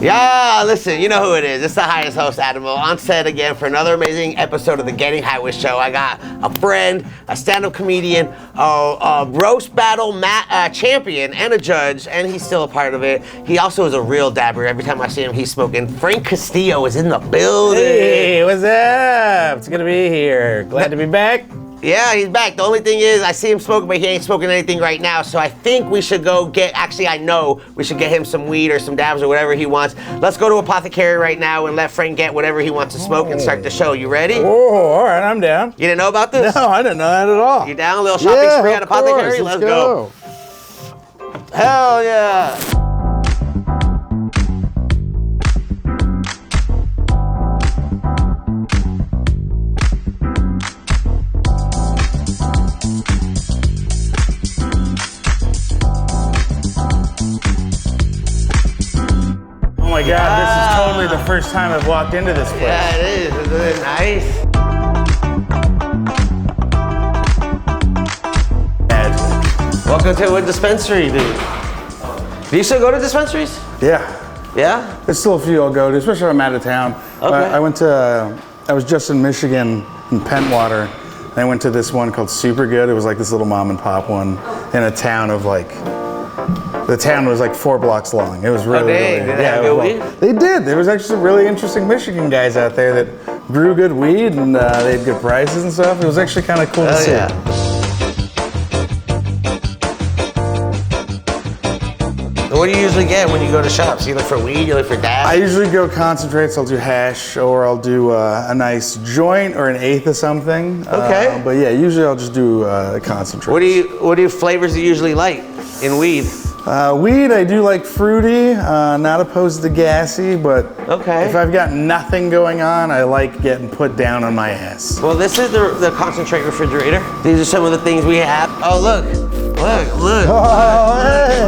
Yeah, listen, you know who it is. It's the highest host, Adamo, on set again for another amazing episode of the Getting High With Show. I got a friend, a stand-up comedian, a roast battle champion, and a judge, and he's still a part of it. He also is a real dabber. Every time I see him, he's smoking. Frank Castillo is in the building. Hey, what's up? It's good to be here. Glad to be back. Yeah, he's back. The only thing is, I see him smoking, but he ain't smoking anything right now. So I think we should go get, actually I know, we should get him some weed or some dabs or whatever he wants. Let's go to Apothecary right now and let Frank get whatever he wants to smoke and start the show. You ready? Oh, all right, I'm down. You didn't know about this? No, I didn't know that at all. You down? A little shopping spree at Apothecary? Let's go. Hell yeah. Oh my God, this is totally the first time I've walked into this place. Yeah, it is. Isn't it nice? Welcome to a dispensary, dude. Do you still go to dispensaries? Yeah. Yeah? There's still a few I'll go to, especially when I'm out of town. Okay. I was just in Michigan, in Pentwater, and I went to this one called Super Good. It was like this little mom and pop one in a town of like, the town was like 4 blocks long. It was really, dang. Did they have good weed? They did. There was actually some really interesting Michigan guys out there that grew good weed, and they had good prices and stuff. It was actually kind of cool to see. Yeah. What do you usually get when you go to shops? You look for weed, you look for dabs? I usually go concentrates. I'll do hash, or I'll do a nice joint or an eighth of something. Okay. But yeah, usually I'll just do concentrates. What do you flavors you usually like in weed? Weed, I do like fruity, not opposed to gassy, but Okay. if I've got nothing going on, I like getting put down on my ass. Well, this is the concentrate refrigerator. These are some of the things we have. Oh, look. Oh,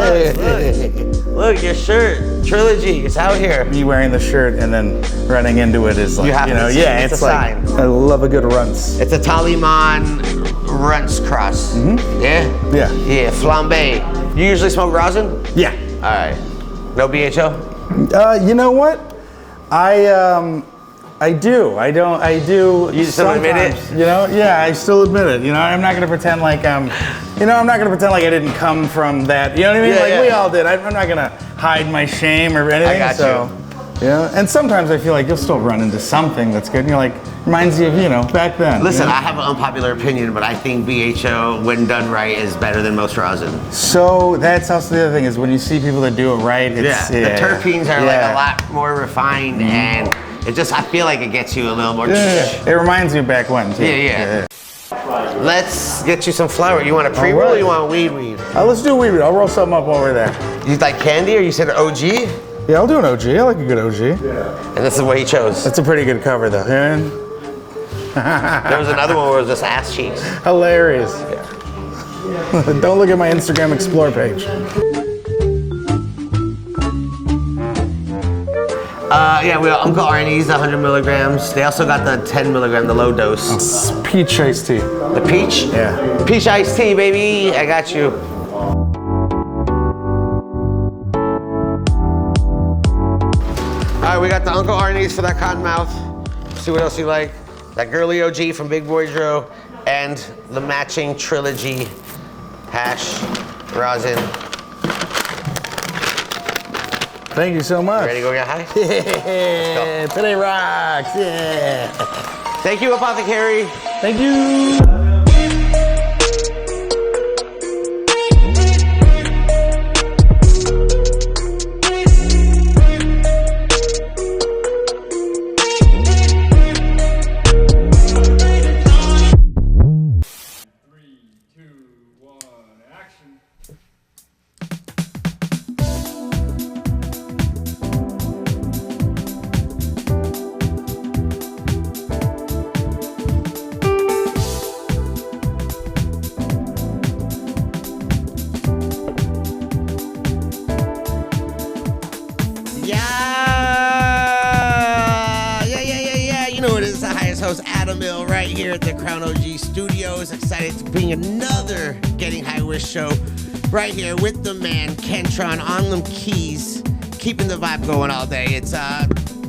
hey. Look, your shirt, Trilogy, it's out here. Me wearing the shirt and then running into it is like, You have to see it. It's a like, sign. I love a good runts. It's a Taliman Runts cross. Mm-hmm. Yeah? Yeah. Yeah, flambe. You usually smoke rosin? Yeah. All right. No BHO? You know what? I do. I do. You just don't admit it? You know? Yeah, I still admit it. You know, I'm not gonna pretend like I'm not gonna pretend like I didn't come from that. You know what I mean? Yeah, like yeah. we all did. I'm not gonna hide my shame or anything. I got so, you. Yeah. And sometimes I feel like you'll still run into something that's good. And you're like, reminds you of, back then. Listen, you know? I have an unpopular opinion, but I think BHO, when done right, is better than most rosin. So that's also the other thing is when you see people that do it right, it's The terpenes are like a lot more refined, and it just, I feel like it gets you a little more. Yeah. It reminds you of back when too. Yeah. Let's get you some flour. You want a pre-roll or you want weed? Let's do weed. I'll roll something up while we're there. You like candy or you said OG? Yeah, I'll do an OG. I like a good OG. Yeah. And this is what he chose. That's a pretty good cover though. Yeah. There was another one where it was just ass cheeks. Hilarious. Yeah. Don't look at my Instagram Explore page. Yeah, we got Uncle Arnie's, the 100 milligrams. They also got the 10 milligram, the low dose. It's peach iced tea. The peach? Yeah. Peach iced tea, baby. I got you. All right, we got the Uncle Arnie's for that cotton mouth. See what else you like. That girly OG from Big Boy Dro, and the matching Trilogy hash rosin. Thank you so much. Ready to go get high? Yeah, today rocks. Yeah. Thank you, Apothecary. Thank you. Adamo right here at the Crown OG Studios. Excited to bring another Getting High With show right here with the man Kentron on them keys. keeping the vibe going all day. It's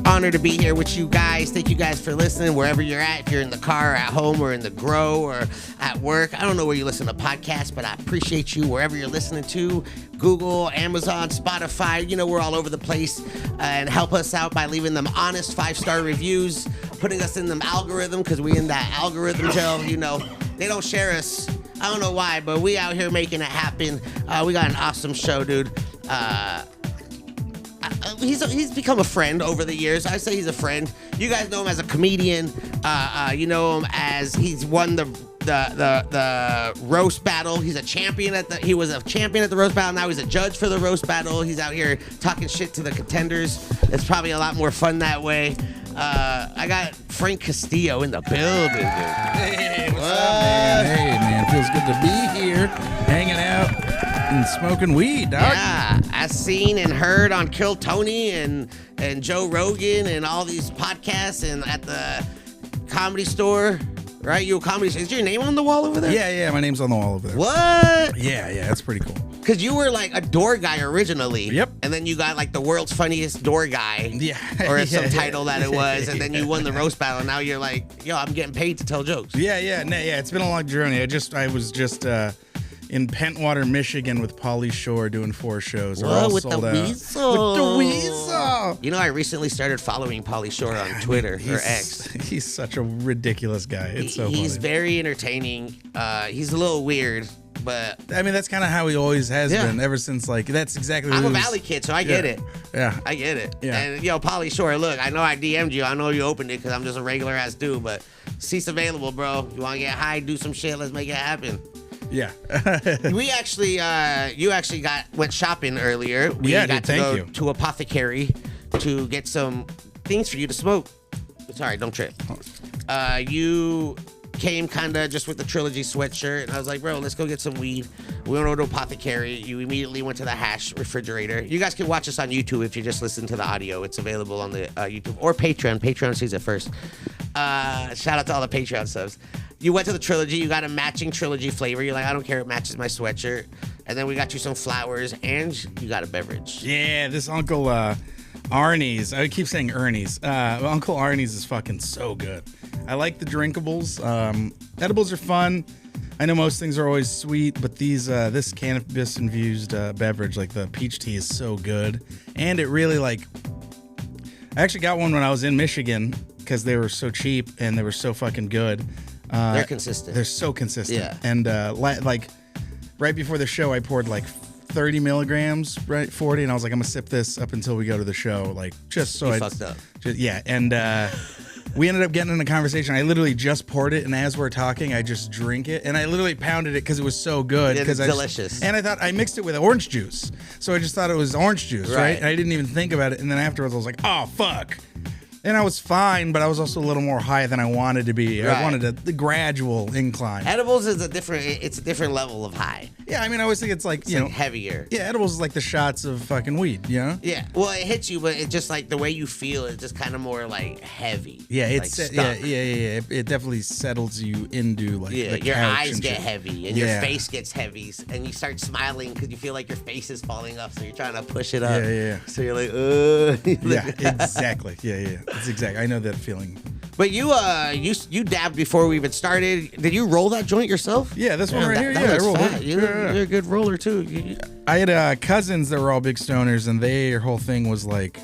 honor to be here with you guys. Thank you guys for listening wherever you're at. If you're in the car, or at home, or in the grow, or at work. I don't know where you listen to podcasts, but I appreciate you wherever you're listening to. Google, Amazon, Spotify. You know, we're all over the place. And help us out by leaving them honest 5-star reviews, putting us in them algorithm, because we in that algorithm jail. You know, they don't share us. I don't know why, but we out here making it happen. We got an awesome show, dude. He's become a friend over the years. I say he's a friend. You guys know him as a comedian. You know him as he's won the roast battle. He was a champion at the roast battle. Now he's a judge for the roast battle. He's out here talking shit to the contenders. It's probably a lot more fun that way. I got Frank Castillo in the building, dude. Hey, what's up, man? Hey, man, feels good to be here, hanging out and smoking weed, dog. Yeah, I seen and heard on Kill Tony and Joe Rogan and all these podcasts and at the Comedy Store, right? You a comedy? Is your name on the wall over there? Yeah, my name's on the wall over there. What? Yeah, that's pretty cool. Because you were like a door guy originally. Yep. And then you got like the world's funniest door guy. Yeah. Or some title that it was. And then you won the roast battle. And now you're like, yo, I'm getting paid to tell jokes. Yeah. It's been a long journey. I was just in Pentwater, Michigan with Pauly Shore doing 4 shows. Whoa, with the sold out. weasel. With the weasel. You know, I recently started following Pauly Shore on Twitter or X. He's such a ridiculous guy. It's so funny. He's very entertaining. He's a little weird, but I mean, that's kind of how he always has been ever since. Like, that's exactly what I'm it a was. Valley kid, so I get it. Yeah. I get it. Yeah. And, yo, Pauly Shore, look, I know I DM'd you. I know you opened it because I'm just a regular ass dude, but seats available, bro. You want to get high, do some shit, let's make it happen. Yeah. We actually, you actually went shopping earlier. We got to go to Apothecary to get some things for you to smoke. Sorry, don't trip. You came kind of just with the Trilogy sweatshirt, and I was like, bro, let's go get some weed. We went over to Apothecary. You immediately went to the hash refrigerator. You guys can watch us on YouTube if you just listen to the audio. It's available on the YouTube or Patreon. Patreon sees it first. Shout out to all the Patreon subs. You went to the Trilogy. You got a matching Trilogy flavor. You're like, I don't care. It matches my sweatshirt. And then we got you some flowers, and you got a beverage. Yeah, this Uncle Arnie's. I keep saying Ernie's. Uncle Arnie's is fucking so good. I like the drinkables. Edibles are fun. I know most things are always sweet, but this cannabis-infused beverage, like the peach tea, is so good. And it really, like... I actually got one when I was in Michigan because they were so cheap and they were so fucking good. They're consistent. They're so consistent. Yeah. And like right before the show, I poured like 30 milligrams, right? 40. And I was like, I'm going to sip this up until we go to the show. Like, just so you fucked up. And we ended up getting in a conversation. I literally just poured it. And as we're talking, I just drink it. And I literally pounded it because it was so good. It's delicious. And I thought I mixed it with orange juice. So I just thought it was orange juice, right? And I didn't even think about it. And then afterwards, I was like, oh, fuck. And I was fine, but I was also a little more high than I wanted to be. Right. I wanted the gradual incline. Edibles is a different level of high. Yeah, I mean, I always think it's like, heavier. Yeah, edibles is like the shots of fucking weed, you know? Yeah, well, it hits you, but it's just like the way you feel is just kind of more like heavy. Yeah, it's yeah. It definitely settles you into like the your couch eyes and get shit. heavy and your face gets heavy, and you start smiling because you feel like your face is falling off, so you're trying to push it up. Yeah. So you're like, Yeah, exactly. Yeah. That's exactly. I know that feeling. But you dabbed before we even started. Did you roll that joint yourself? Yeah, this one right here. I rolled it. You're a good roller too. I had cousins that were all big stoners, and their whole thing was like,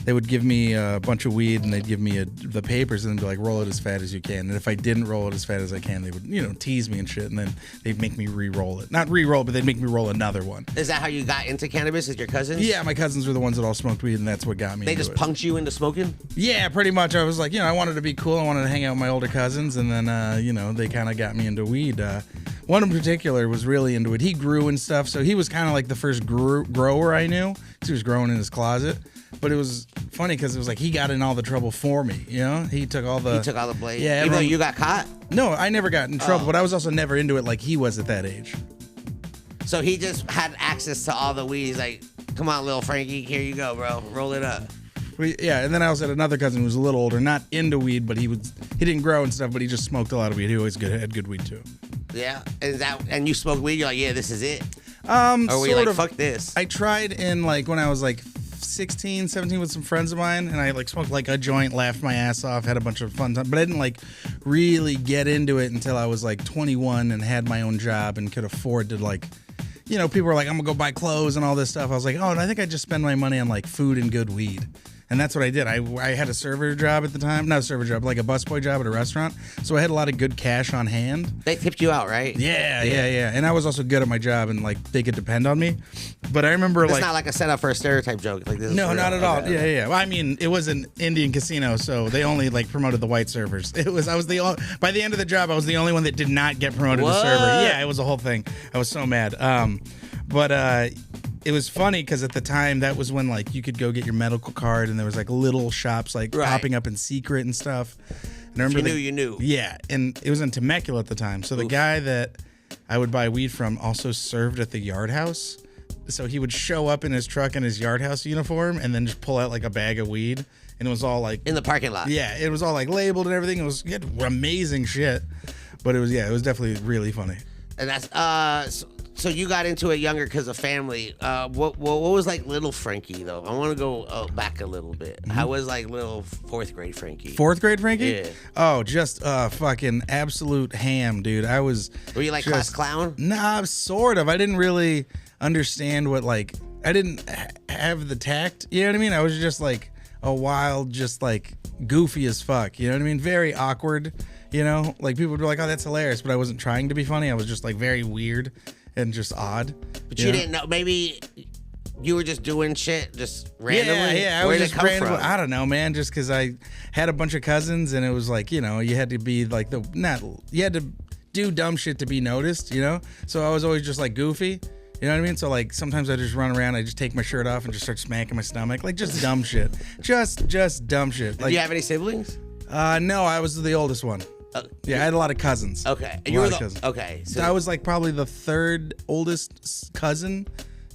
they would give me a bunch of weed, and they'd give me the papers, and they'd be like, roll it as fat as you can. And if I didn't roll it as fat as I can, they would, tease me and shit, and then they'd make me re-roll it. Not re-roll, but they'd make me roll another one. Is that how you got into cannabis? Is your cousins? Yeah, my cousins were the ones that all smoked weed, and that's what got me They into just it. punked you into smoking? Yeah, pretty much. I was like, I wanted to be cool. I wanted to hang out with my older cousins, and then, they kind of got me into weed. One in particular was really into it. He grew and stuff, so he was kind of like the first grower I knew, because he was growing in his closet. But it was funny because it was like he got in all the trouble for me, He took all the blame. Yeah, even though you got caught? No, I never got in trouble, but I was also never into it like he was at that age. So he just had access to all the weed. He's like, come on, little Frankie, here you go, bro. Roll it up. And then I also had another cousin who was a little older, not into weed, but he didn't grow and stuff, but he just smoked a lot of weed. He always had good weed too. Yeah, and you smoked weed. You're like, yeah, this is it. Or were you like, fuck this? I tried in like when I was like 16, 17 with some friends of mine, and I like smoked like a joint, laughed my ass off, had a bunch of fun time. But I didn't like really get into it until I was like 21 and had my own job and could afford to like, you know, people were like, I'm gonna go buy clothes and all this stuff. I was like, oh, and I think I just spend my money on like food and good weed. And that's what I did. I had a server job at the time. Not a server job, like a busboy job at a restaurant. So I had a lot of good cash on hand. They tipped you out, right? Yeah. And I was also good at my job, and like they could depend on me. But I remember It's not like a setup for a stereotype joke. Like this. No, not at all. Yeah. Well, I mean, it was an Indian casino, so they only like promoted the white servers. By the end of the job, I was the only one that did not get promoted to server. Yeah, it was a whole thing. I was so mad. But it was funny because at the time that was when like you could go get your medical card, and there was like little shops like popping up in secret and stuff. And I remember you knew. Yeah, and it was in Temecula at the time. So the guy that I would buy weed from also served at the Yard House. So he would show up in his truck in his Yard House uniform and then just pull out like a bag of weed, and it was all like in the parking lot. Yeah, it was all like labeled and everything. He had amazing shit, but it was definitely really funny. And that's So you got into it younger because of family. What was like little Frankie though? I want to go back a little bit. How was like little fourth grade Frankie? Fourth grade Frankie? Yeah. Oh, just fucking absolute ham, dude. I was. Were you like class clown? Nah, sort of. I didn't really understand what like. I didn't have the tact. You know what I mean? I was just like a wild, just like goofy as fuck. You know what I mean? Very awkward. You know, like people would be like, "Oh, that's hilarious," but I wasn't trying to be funny. I was just like very weird and just odd. But you didn't know. Maybe you were just doing shit just randomly. Yeah. Where I was did just it come randomly. from? I don't know, man. Just because I had a bunch of cousins, and it was like, you know, you had to be like you had to do dumb shit to be noticed. You know, so I was always just like goofy. You know what I mean? So like sometimes I just run around, I just take my shirt off and just start smacking my stomach, like just dumb shit, just dumb shit. Like, Did you have any siblings? No, I was the oldest one. Yeah, I had a lot of cousins. Okay, You were cousins. Okay, So I was like probably the third oldest cousin.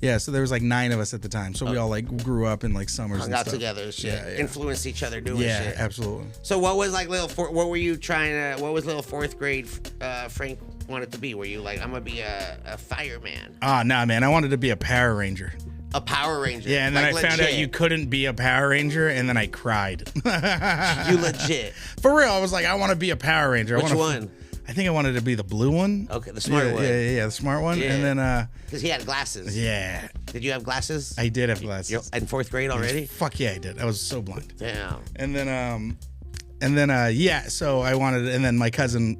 Yeah, so there was like 9 of us at the time. So we all like grew up in like summers hung and out stuff. together and shit. Yeah. Influenced each other doing Yeah, shit. absolutely. So what was like what were you trying to? What was little fourth grade Frank wanted to be? Were you like, I'm gonna be a fireman? Ah, nah, man. I wanted to be a Power Ranger. A Power Ranger. Yeah, and then like I found out you couldn't be a Power Ranger, and then I cried. You legit. For real, I was like, I want to be a Power Ranger. Which one? I think I wanted to be the blue one. Okay, the smart one. Yeah, the smart one. Yeah. And then, because he had glasses. yeah, Did you have glasses? I did have glasses. You're in fourth grade already? Fuck yeah, I did. I was so blind. Damn. And then, yeah. So I wanted, and then my cousin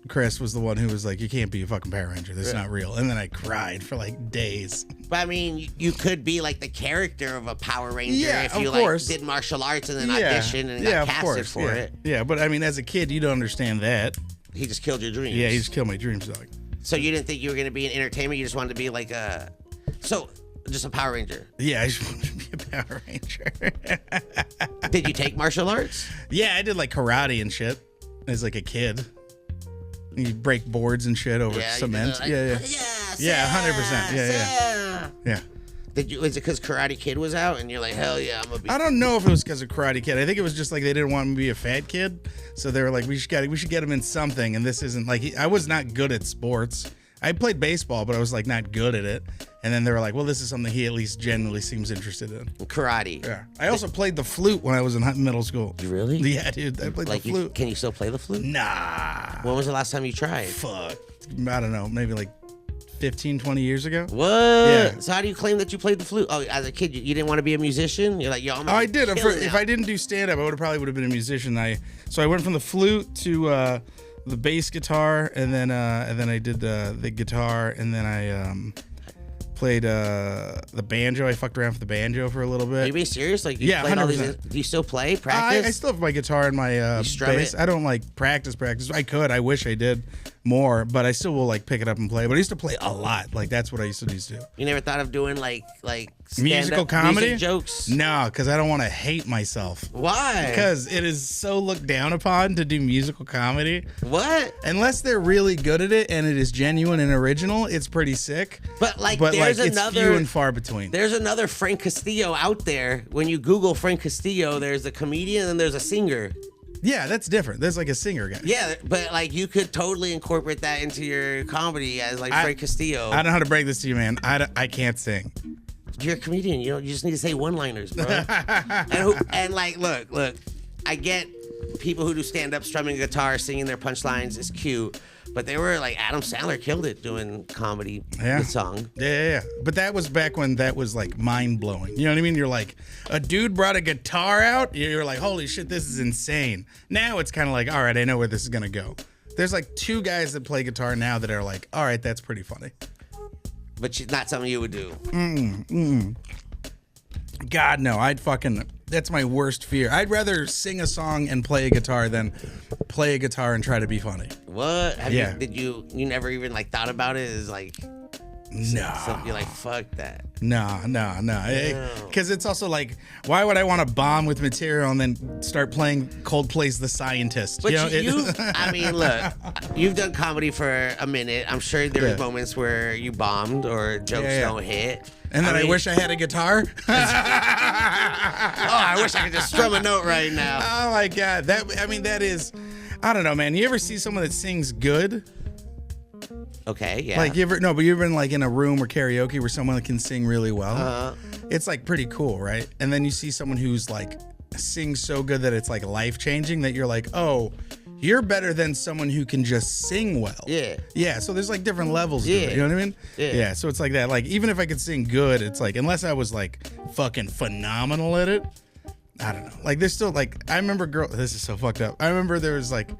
Chris was the one who was like, "You can't be a fucking Power Ranger. That's not real." And then I cried for like days. But I mean, you could be like the character of a Power Ranger if you of course. like did martial arts and then auditioned and got casted for it. Yeah, but I mean, as a kid, you don't understand that. He just killed your dreams. Yeah, he just killed my dreams, dog. So you didn't think you were gonna be in entertainment? You just wanted to be like just a Power Ranger. Yeah, I just wanted to be a Power Ranger. Did you take martial arts? Yeah, I did like karate and shit as like a kid. You break boards and shit over cement. Yeah, 100%. Yeah. Was it because Karate Kid was out and you're like, hell yeah, I'm gonna be? I don't know if it was because of Karate Kid. I think it was just like they didn't want me to be a fat kid, so they were like, we should get him in something. And this isn't like I was not good at sports. I played baseball, but I was like not good at it. And then they were like, well, this is something he at least genuinely seems interested in. Karate. Yeah. I also played the flute when I was in middle school. Really? Yeah, dude. I played the flute. Can you still play the flute? Nah. When was the last time you tried? Fuck. I don't know. Maybe like 15, 20 years ago. What? Yeah. So how do you claim that you played the flute? Oh, as a kid, you didn't want to be a musician? You're like, yo, I'm I did. If I didn't do stand-up, I probably would have been a musician. So I went from the flute to the bass guitar, and then I did the guitar, and then I played the banjo. I fucked around with the banjo for a little bit. Are you being serious? Like, you Yeah, played all 100%. Do you still play? Practice? I still have my guitar and my strum bass. it? I don't like practice. I could. I wish I did more, but I still will like pick it up and play. But I used to play a lot. Like that's what I used to do. You never thought of doing like Musical comedy? music jokes? No, because I don't want to hate myself. Why? Because it is so looked down upon to do musical comedy. What? Unless they're really good at it and it is genuine and original, it's pretty sick. But it's few and far between. There's another Frank Castillo out there. When you Google Frank Castillo, there's a comedian and there's a singer. Yeah, that's different. There's like a singer guy. Yeah, but like you could totally incorporate that into your comedy as like Frank Castillo. I don't know how to break this to you, man. I can't sing. you're a comedian. You just need to say one-liners, bro. and like, look. I get people who do stand-up, strumming a guitar, singing their punchlines is cute. But they were like, Adam Sandler killed it doing comedy with song. Yeah. But that was back when that was like mind-blowing. You know what I mean? You're like, a dude brought a guitar out. You're like, holy shit, this is insane. Now it's kind of like, all right, I know where this is going to go. There's like 2 guys that play guitar now that are like, all right, that's pretty funny. But not something you would do. God, no. That's my worst fear. I'd rather sing a song and play a guitar than play a guitar and try to be funny. What? You never even like thought about it as like... No. So you're like, fuck that. No. Because it's also like, why would I want to bomb with material and then start playing Coldplay's The Scientist? But I mean, look, you've done comedy for a minute. I'm sure there were moments where you bombed or jokes don't hit. And then I wish I had a guitar. I wish I could just strum a note right now. Oh my God. That is, I don't know, man. You ever see someone that sings good? Okay, yeah. Like you've been like in a room or karaoke where someone can sing really well. It's like pretty cool, right? And then you see someone who's like sings so good that it's like life changing that you're like, oh, you're better than someone who can just sing well. Yeah. So there's like different levels to it, you know what I mean? Yeah. So it's like that. Like even if I could sing good, it's like unless I was like fucking phenomenal at it, I don't know. Like there's still like I remember this is so fucked up. I remember there was like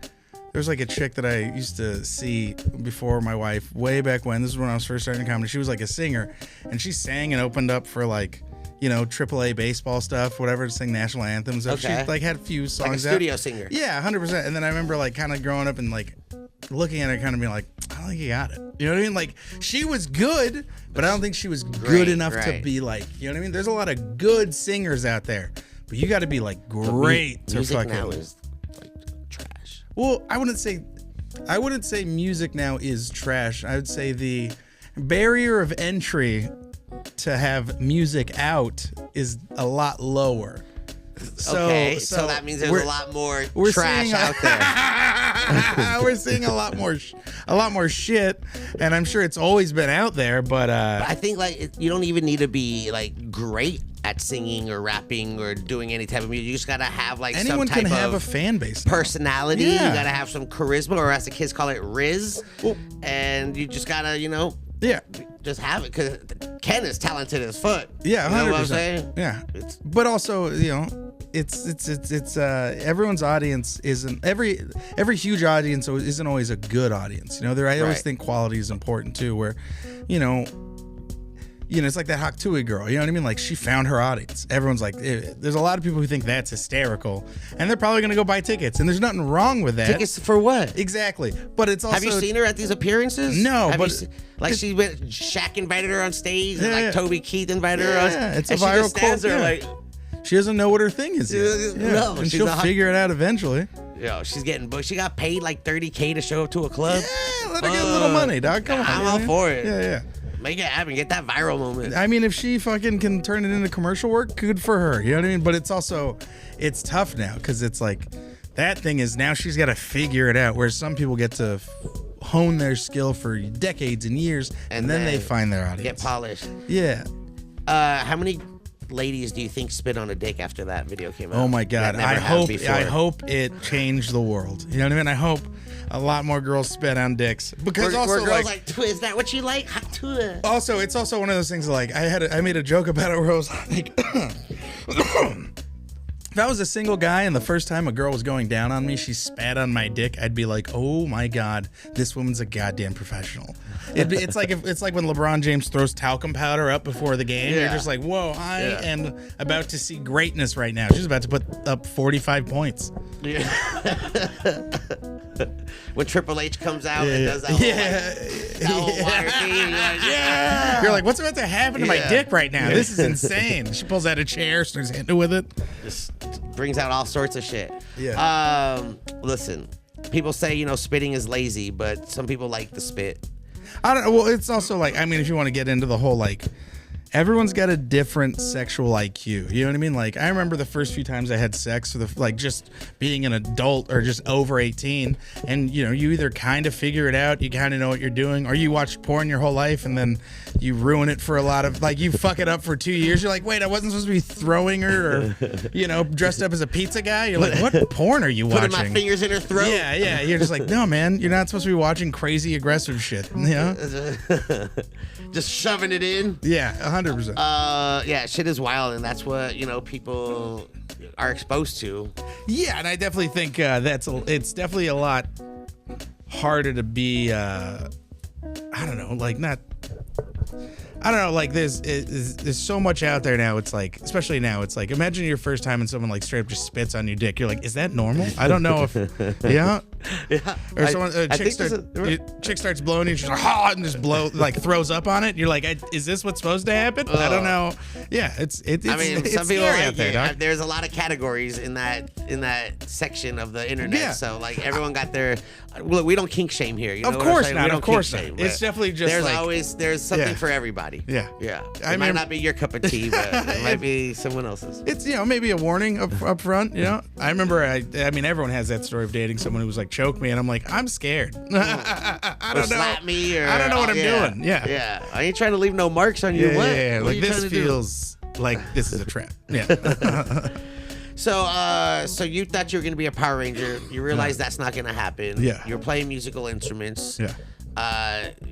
a chick that I used to see before my wife way back when. This is when I was first starting comedy. She was like a singer and she sang and opened up for like, you know, AAA baseball stuff, whatever, to sing national anthems. Okay. She like had a few songs. Like a studio singer. Yeah, 100%. And then I remember like kind of growing up and like looking at her kind of being like, I don't think you got it. You know what I mean? Like she was good, but I don't think she was good enough to be like, you know what I mean? There's a lot of good singers out there, but you got to be like great to music fucking. now is like trash. Well, I wouldn't say music now is trash. I would say the barrier of entry to have music out is a lot lower. So that means there's a lot more trash out there. We're seeing a lot more shit, and I'm sure it's always been out there. But I think like you don't even need to be like great at singing or rapping or doing any type of music. You just gotta have like anyone some type can have of a fan base now. Personality. Yeah. You gotta have some charisma, or as the kids call it, Riz. And you just gotta, just have it, because Ken is talented as fuck. Yeah, 100%. You know what I'm saying? Yeah, but also it's everyone's audience isn't every huge audience isn't always a good audience. I always think quality is important too. Where, it's like that Haktui girl. You know what I mean? Like she found her audience. Everyone's like, there's a lot of people who think that's hysterical, and they're probably gonna go buy tickets. And there's nothing wrong with that. Tickets for what? Exactly. But it's also. Have you seen her at these appearances? No, she went. Shaq invited her on stage, and like Toby Keith invited her on. Yeah, it's a and viral she just stands quote. there like. She doesn't know what her thing is yet. No, and she'll figure it out eventually. She's getting booked. She got paid like $30K to show up to a club. Yeah, let her get a little money, dog. Come on. I'm all for it. Yeah. Make it happen. Get that viral moment. I mean, if she fucking can turn it into commercial work, good for her. You know what I mean? But it's also, it's tough now because it's like, that thing is now she's got to figure it out. Whereas some people get to hone their skill for decades and years, and then they find their audience. Get polished. Yeah. How many ladies do you think spit on a dick after that video came out? Oh my God. I hope it changed the world. You know what I mean? I hope a lot more girls spit on dicks. Because also girls like, is that what you like? Also, it's also one of those things like I made a joke about it where I was like if I was a single guy and the first time a girl was going down on me, she spat on my dick, I'd be like, oh my God, this woman's a goddamn professional. It's like when LeBron James throws talcum powder up before the game. Yeah. You're just like, whoa, I am about to see greatness right now. She's about to put up 45 points. Yeah. When Triple H comes out and does that whole wire thing, you're like, what's about to happen to my dick right now? This is insane. She pulls out a chair, starts hitting it with it. Just brings out all sorts of shit. Yeah. Listen, people say, spitting is lazy, but some people like the spit. I don't know. Well, it's also like, I mean, if you want to get into the whole, like, everyone's got a different sexual IQ. You know what I mean? Like, I remember the first few times I had sex, like just being an adult or just over 18, and you either kind of figure it out, you kind of know what you're doing, or you watched porn your whole life and then you ruin it for a lot of, like, you fuck it up for 2 years. You're like, wait, I wasn't supposed to be throwing her, or dressed up as a pizza guy. You're like, what porn are you watching? Putting my fingers in her throat. Yeah. You're just like, no, man, you're not supposed to be watching crazy aggressive shit. Just shoving it in. Yeah, 100%. Yeah, shit is wild, and that's what people are exposed to. Yeah, and I definitely think it's definitely a lot harder to be. I don't know, like there's so much out there now. It's like, especially now, it's like, imagine your first time and someone like straight up just spits on your dick. You're like, is that normal? I don't know if, yeah. Or someone, chick starts blowing you, she's like, and just throws up on it. You're like, is this what's supposed to happen? I don't know. Yeah, it's I mean, it's some people scary out there, dog. There's a lot of categories in that section of the internet. Yeah. So like everyone got their. Look, we don't kink shame here. Of course not. Of course not. It's definitely just there's something for everybody. Yeah. It might not be your cup of tea, but it might be someone else's. It's maybe a warning up front. I remember. I mean, everyone has that story of dating someone who was like, choke me, and I'm like, I'm scared. I don't know. Slap me, or I don't know what I'm doing. Yeah. I ain't trying to leave no marks on you. Yeah. Like, this feels like this is a trap. Yeah. So you thought you were gonna be a Power Ranger. You realized that's not gonna happen. Yeah. You're playing musical instruments. Yeah.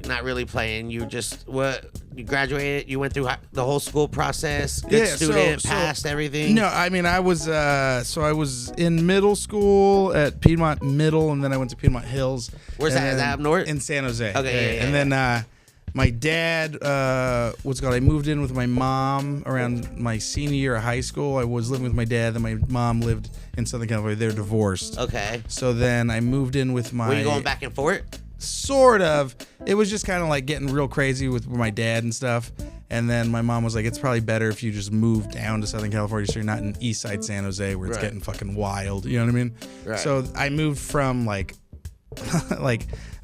Not really playing. You graduated. You went through the whole school process. Good student, passed everything. No, I mean, I was I was in middle school at Piedmont Middle, and then I went to Piedmont Hills. Where's that? Is that up north? In San Jose. Okay. And then my dad, I moved in with my mom around my senior year of high school. I was living with my dad, then my mom lived in Southern California. They're divorced. Okay. So then I moved in with my... Were you going back and forth? Sort of. It was just kind of like getting real crazy with my dad and stuff. And then my mom was like, it's probably better if you just move down to Southern California so you're not in East Side San Jose where it's getting fucking wild. You know what I mean? Right. So I moved from like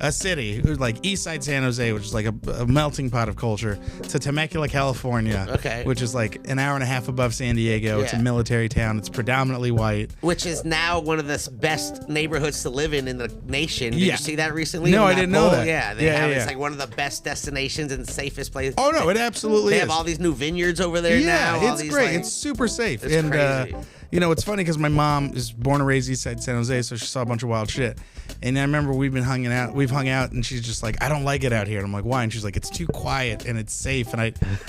a city, like East Side San Jose, which is like a melting pot of culture, to Temecula, California, which is like an hour and a half above San Diego. Yeah. It's a military town. It's predominantly white. Which is now one of the best neighborhoods to live in the nation. Did you see that recently? No, I didn't know that. Yeah, it's like one of the best destinations and safest places. Oh, no, it absolutely is. They have all these new vineyards over there now. Yeah, it's great. It's super safe. It's crazy. It's funny because my mom is born and raised East Side San Jose, so she saw a bunch of wild shit. And I remember we've hung out, and she's just like, I don't like it out here. And I'm like, why? And she's like, it's too quiet and it's safe, and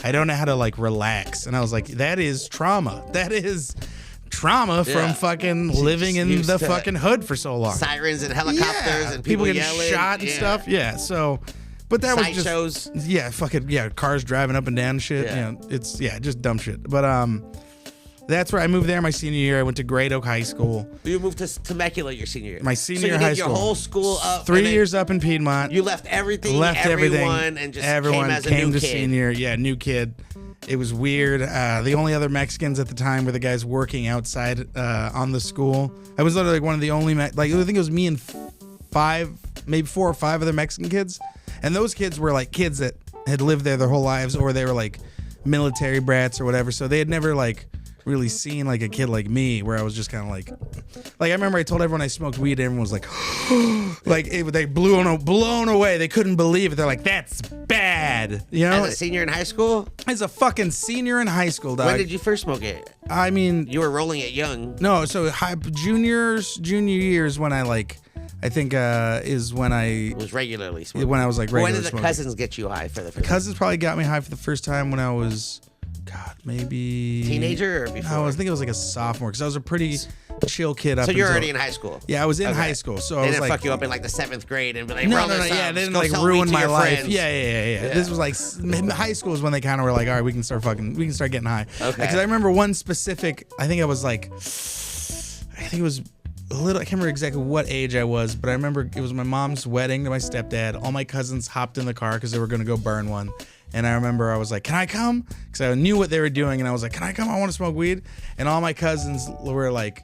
I don't know how to like relax. And I was like, that is trauma. That is trauma from fucking living in the fucking hood for so long. Sirens and helicopters and people getting yelling, shot and stuff. Yeah, so... But that was just shows. Cars driving up and down shit. Yeah. It's just dumb shit. But that's where I moved there my senior year. I went to Great Oak High School. You moved to Temecula your senior year. My senior year high school. Your whole school up. 3 years up in Piedmont. You left everything. And just everyone came as a came new to kid. Senior. Yeah, new kid. It was weird. The only other Mexicans at the time were the guys working outside on the school. I was literally like one of the only I think it was me and 4 or 5 other Mexican kids. And those kids were like kids that had lived there their whole lives, or they were like military brats or whatever. So they had never like really seen like a kid like me, where I was just kind of like I remember I told everyone I smoked weed, and everyone was like, they blown away. They couldn't believe it. They're like, that's bad. As a senior in high school? As a fucking senior in high school, dog. When did you first smoke it? I mean, you were rolling it young. No, so junior years when I think is when I was regularly smoking. When I was like regularly smoking. When did the cousins get you high for the first time? Cousins probably got me high for the first time when I was, maybe teenager or before? No, I think it was like a sophomore, because I was a pretty chill kid. So you're already in high school? Yeah, I was in high school. So they I was didn't like, fuck you up in like the 7th grade and be like, no, they didn't like ruin my life. Yeah. This was like high school is when they kind of were like, all right, we can start getting high. Okay. Because I remember one specific. I think it was a little, I can't remember exactly what age I was, but I remember it was my mom's wedding to my stepdad. All my cousins hopped in the car because they were going to go burn one. And I remember I was like, can I come? Because I knew what they were doing, and I was like, can I come? I want to smoke weed. And all my cousins were like,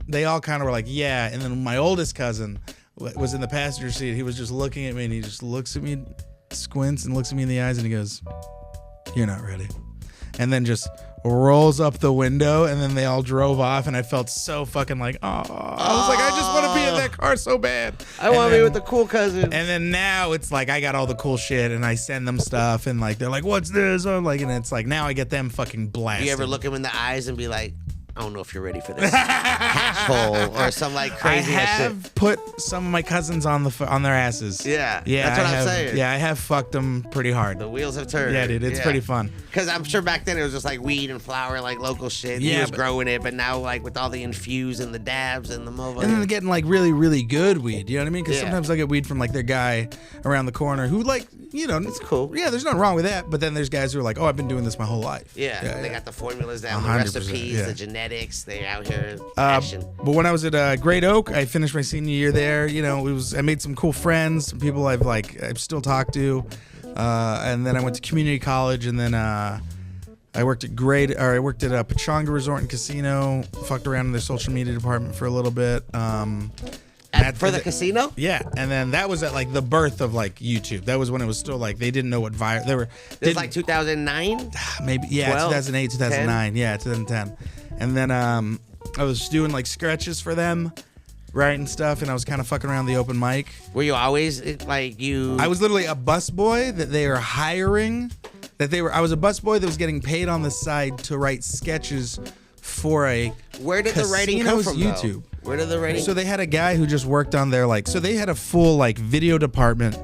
they all kind of were like, yeah. And then my oldest cousin was in the passenger seat. He was just looking at me, and he just looks at me, squints, and looks at me in the eyes, and he goes, You're not ready. And then just rolls up the window, and then they all drove off, and I felt so fucking like, oh. I was like, I just want to be in that car so bad. I want to be with the cool cousin. And then now it's like I got all the cool shit, and I send them stuff, and like they're like, what's this? I'm like, and it's like now I get them fucking blasted. You ever look them in the eyes and be like, I don't know if you're ready for this asshole or some like crazy I shit. have put some of my cousins on their asses. Yeah, yeah. that's what I'm saying. Yeah, I have fucked them pretty hard. The wheels have turned. Yeah, dude, it's pretty fun. Because I'm sure back then it was just like weed and flour, like local shit. Yeah, he was growing it, but now like with all the infuse and the dabs and the mother. And then they're getting like really, really good weed. You know what I mean? Because Yeah. sometimes I get weed from like their guy around the corner who like, you know, It's cool. Yeah, there's nothing wrong with that. But then there's guys who are like, oh, I've been doing this my whole life. Yeah, they got the formulas down, the 100%, recipes, yeah. the genetics. They're out here action. But when I was at Great Oak, I finished my senior year there. You know, I made some cool friends, some people I've still talked to, and then I went to community college, and then I worked at Pechanga Resort and Casino. Fucked around in their social media department for a little bit. For the casino? Yeah, and then that was at like the birth of like YouTube. That was when it was still like they didn't know what they were. It was like 2009? Maybe 12, 2008, 2009. 10? Yeah, 2010. And then I was doing like sketches for them, writing stuff, and I was kind of fucking around the open mic. Were you always like you? I was literally a busboy that they were hiring. I was a busboy that was getting paid on the side to write sketches for a. Where did the writing come from? YouTube. Though? Where did the writing? So they had a guy who just worked on their so they had a full like video department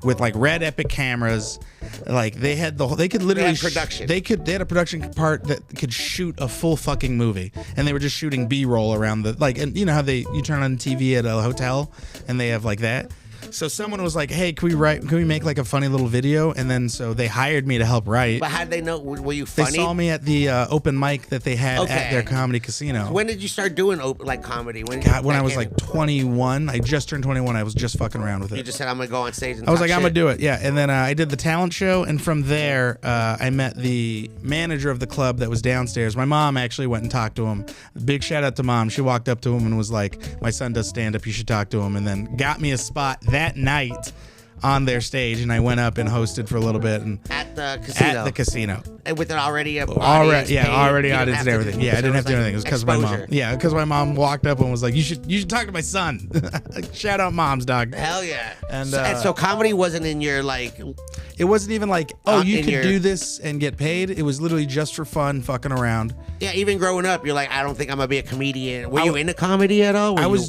with like Red Epic cameras. Like they could literally they had production. They had a production part that could shoot a full fucking movie, and they were just shooting B-roll around the and you know how you turn on TV at a hotel and they have like that. So someone was like, "Hey, can we make like a funny little video?" And then so they hired me to help write. But how did they know? Were you funny? They saw me at the open mic that they had at their comedy casino. When did you start doing comedy? When I was like 21. I just turned 21. I was just fucking around with it. You just said, I'm going to go on stage and I was like, shit. I'm going to do it. Yeah. And then I did the talent show. And from there, I met the manager of the club that was downstairs. My mom actually went and talked to him. Big shout out to Mom. She walked up to him and was like, my son does stand up. You should talk to him. And then got me a spot that night on their stage, and I went up and hosted for a little bit. And at the casino. And with it already audience and everything. Yeah, I didn't have to do anything. It was because of my mom. Yeah, because my mom walked up and was like, "You should talk to my son." Shout out moms, dog. Hell yeah. And so comedy wasn't in your like. It wasn't even like, oh, you could do this and get paid. It was literally just for fun, fucking around. Yeah, even growing up, you're like, I don't think I'm gonna be a comedian. Were you into comedy at all? I was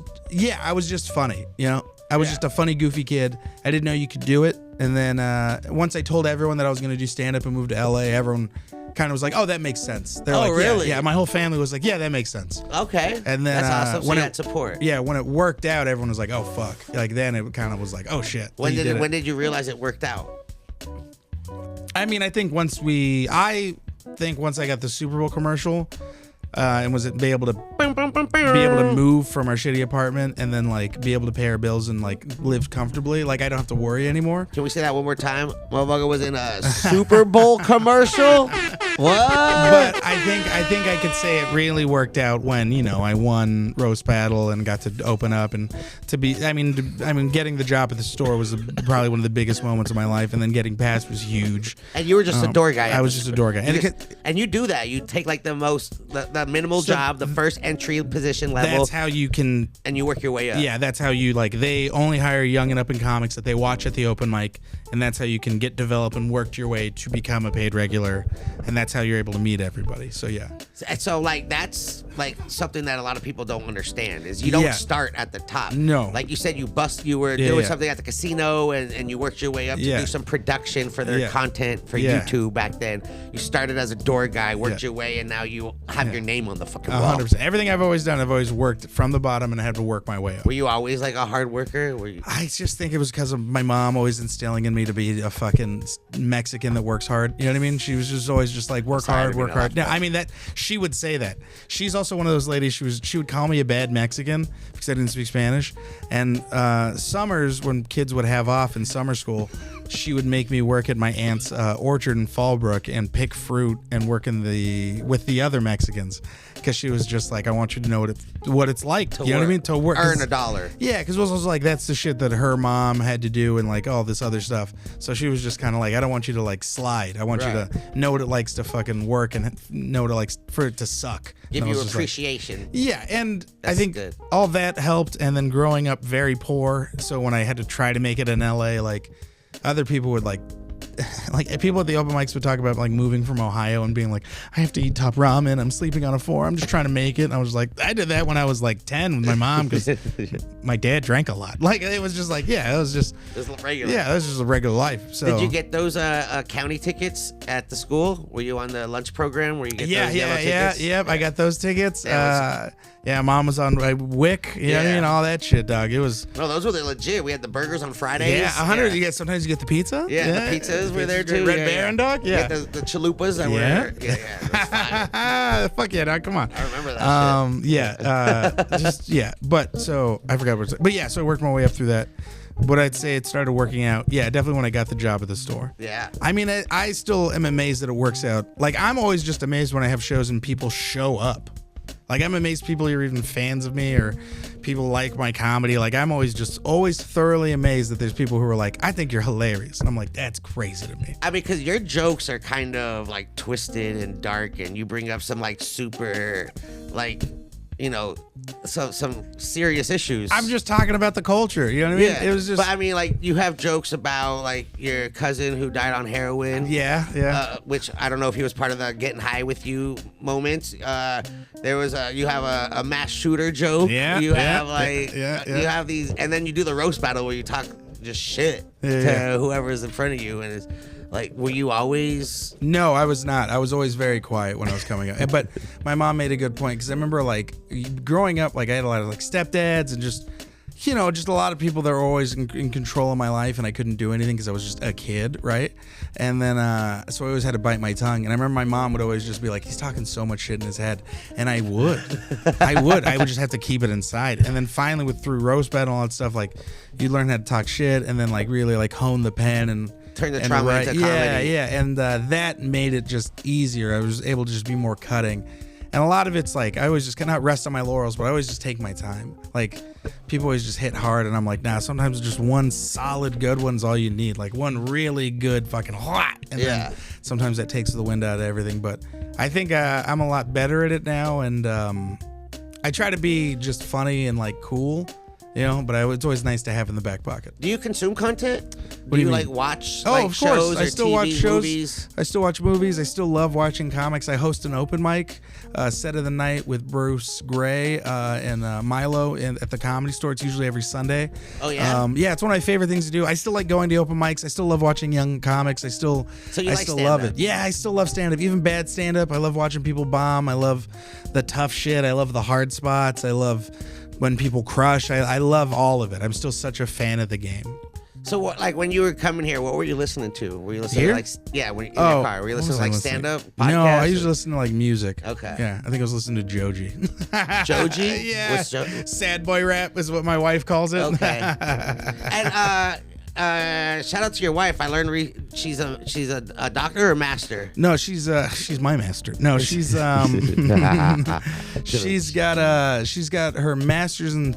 just funny. You know, I was just a funny, goofy kid. I didn't know you could do it. And then once I told everyone that I was going to do stand-up and move to LA, everyone kind of was like, oh, that makes sense. They're like, really? Yeah, my whole family was like, yeah, that makes sense. Okay. And then that's awesome. So when you had support. Yeah, when it worked out, everyone was like, oh, fuck. Like then it kind of was like, oh, shit. When did you realize it worked out? I mean, I think once I got the Super Bowl commercial, and was be able to move from our shitty apartment and then like be able to pay our bills and like live comfortably. Like I don't have to worry anymore. Can we say that one more time? Motherfucker was in a Super Bowl commercial. What? But I think I could say it really worked out when I won roast battle and got to open up and to be. I mean, getting the job at the store was probably one of the biggest moments of my life, and then getting past was huge. And you were just a door guy. I was just a door guy, and you do that. You take like the minimal job, the first entry position level. That's how you can, and you work your way up. Yeah, that's how you they only hire young and up and comics that they watch at the open mic, and that's how you can develop and work your way to become a paid regular, and that's how you're able to meet everybody. So yeah. So like that's like something that a lot of people don't understand is you don't start at the top. No. Like you said, you were doing something at the casino and you worked your way up to do some production for their content for YouTube back then. You started as a door guy, worked your way, and now you have your name on the fucking wall. 100%. Everything I've always done, I've always worked from the bottom and I had to work my way up. Were you always like a hard worker? I just think it was because of my mom always instilling in me to be a fucking Mexican that works hard. You know what I mean? She was just always just like work hard. Yeah, I mean that she would say that. She's also one of those ladies. She would call me a bad Mexican because I didn't speak Spanish. And summers when kids would have off in summer school, she would make me work at my aunt's orchard in Fallbrook and pick fruit and work with the other Mexicans, because she was just like, I want you to know what it's like. You know what I mean? To work, earn $1. Yeah, because it was also like, that's the shit that her mom had to do and like all this other stuff. So she was just kind of like, I don't want you to like slide. I want you to know what it likes to fucking work and know what it likes for it to suck. Give you appreciation. Like, yeah, and that's I think good. all that helped. And then growing up very poor, so when I had to try to make it in LA, like other people would like people at the open mics would talk about like moving from Ohio and being like, I have to eat top ramen, I'm sleeping on a floor, I'm just trying to make it. And I was like, I did that when I was like 10 with my mom because my dad drank a lot. Like it was just like, yeah, it was regular. Yeah, it was just a regular life. So did you get those county tickets at the school? Were you on the lunch program where you get those yellow tickets? Yep, I got those tickets. Yeah, mom was on WIC, you know what I mean? All that shit, dog. It was. No, those were legit. We had the burgers on Fridays. Yeah, 100. Yeah. Sometimes you get the pizza. Yeah, the pizzas were there too. Red Baron, dog. Yeah. The chalupas that were. Yeah. Fuck yeah, dog. Come on. I remember that shit. Yeah. But so I forgot what it was. But yeah, so I worked my way up through that. But I'd say it started working out. Yeah, definitely when I got the job at the store. Yeah. I mean, I still am amazed that it works out. Like, I'm always just amazed when I have shows and people show up. Like, I'm amazed people are even fans of me or people like my comedy. Like, I'm always thoroughly amazed that there's people who are like, I think you're hilarious. And I'm like, that's crazy to me. I mean, because your jokes are kind of like twisted and dark, and you bring up some like super, like, you know, some serious issues. I'm just talking about the culture. You know what I mean? Yeah. It was just. But I mean, like, you have jokes about like your cousin who died on heroin. Yeah. Which I don't know if he was part of the getting high with you moments. There was you have a mass shooter joke. Yeah. You have you have these, and then you do the roast battle where you talk just shit to whoever's in front of you, and it's. Like, were you always? No, I was not. I was always very quiet when I was coming up. But my mom made a good point, because I remember, like, growing up, like, I had a lot of, like, stepdads and just, you know, just a lot of people that were always in control of my life, and I couldn't do anything because I was just a kid, right? And then, so I always had to bite my tongue. And I remember my mom would always just be like, he's talking so much shit in his head. And I would. I would just have to keep it inside. And then finally, through roast battle and all that stuff, like, you learn how to talk shit and then, like, really, like, hone the pen and turn the trauma into comedy. Yeah, and that made it just easier. I was able to just be more cutting. And a lot of it's like, I always just cannot rest on my laurels, but I always just take my time. Like, people always just hit hard, and I'm like, nah, sometimes just one solid good one's all you need. Like, one really good fucking hot. And then sometimes that takes the wind out of everything. But I think I'm a lot better at it now, and I try to be just funny and, like, cool. You know, but it's always nice to have in the back pocket. Do you consume content? What do you mean? Like watch of course. shows I still or TV, watch shows. movies? I still watch movies. I still love watching comics. I host an open mic set of the night with Bruce Gray and Milo at the Comedy Store. It's usually every Sunday. Oh yeah. Yeah, it's one of my favorite things to do. I still like going to open mics. I still love watching young comics. I still love it. Yeah, I still love stand up. Even bad stand up. I love watching people bomb. I love the tough shit. I love the hard spots. I love when people crush. I love all of it. I'm still such a fan of the game. So what, like when you were coming here, what were you listening to? Were you listening here? To when in your car? Were you listening to like stand up podcasts? No, I usually listen to like music. Okay. Yeah, I think I was listening to Joji. Joji? Yeah. Sad boy rap is what my wife calls it. Okay. And shout out to your wife. I learned she's a doctor or master. No, she's my master. No, she's she's got her master's in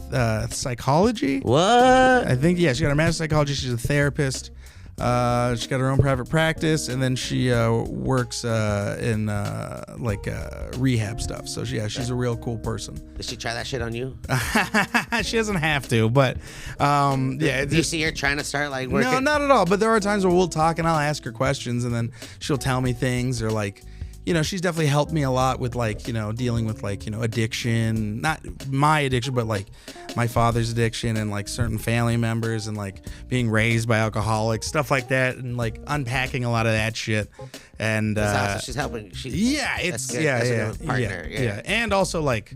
psychology. What? I think she got her master's in psychology. She's a therapist. She's got her own private practice, and then she works in rehab stuff. So she's a real cool person. Did she try that shit on you? She doesn't have to, but Do you see her trying to start like working? No, not at all. But there are times where we'll talk and I'll ask her questions, and then she'll tell me things, or like, you know, she's definitely helped me a lot with, like, you know, dealing with, like, you know, addiction, not my addiction, but like my father's addiction and like certain family members, and like being raised by alcoholics, stuff like that, and like unpacking a lot of that shit. And so she's helping. It's partner. Yeah. And also, like,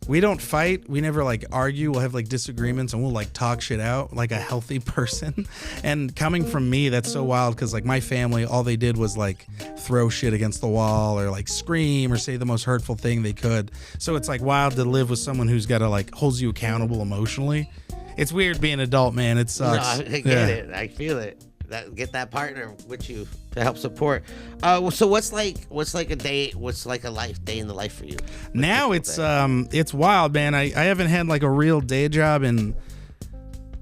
we don't fight. We never like argue. We'll have like disagreements, and we'll like talk shit out like a healthy person. And coming from me, that's so wild, because like my family, all they did was like throw shit against the wall or like scream or say the most hurtful thing they could. So it's like wild to live with someone who's got to like holds you accountable emotionally. It's weird being an adult, man. It sucks. No, I get it. I feel it. get that partner with you to help support. So what's like a day? What's like a day in the life for you? Now it's wild, man. I haven't had like a real day job in,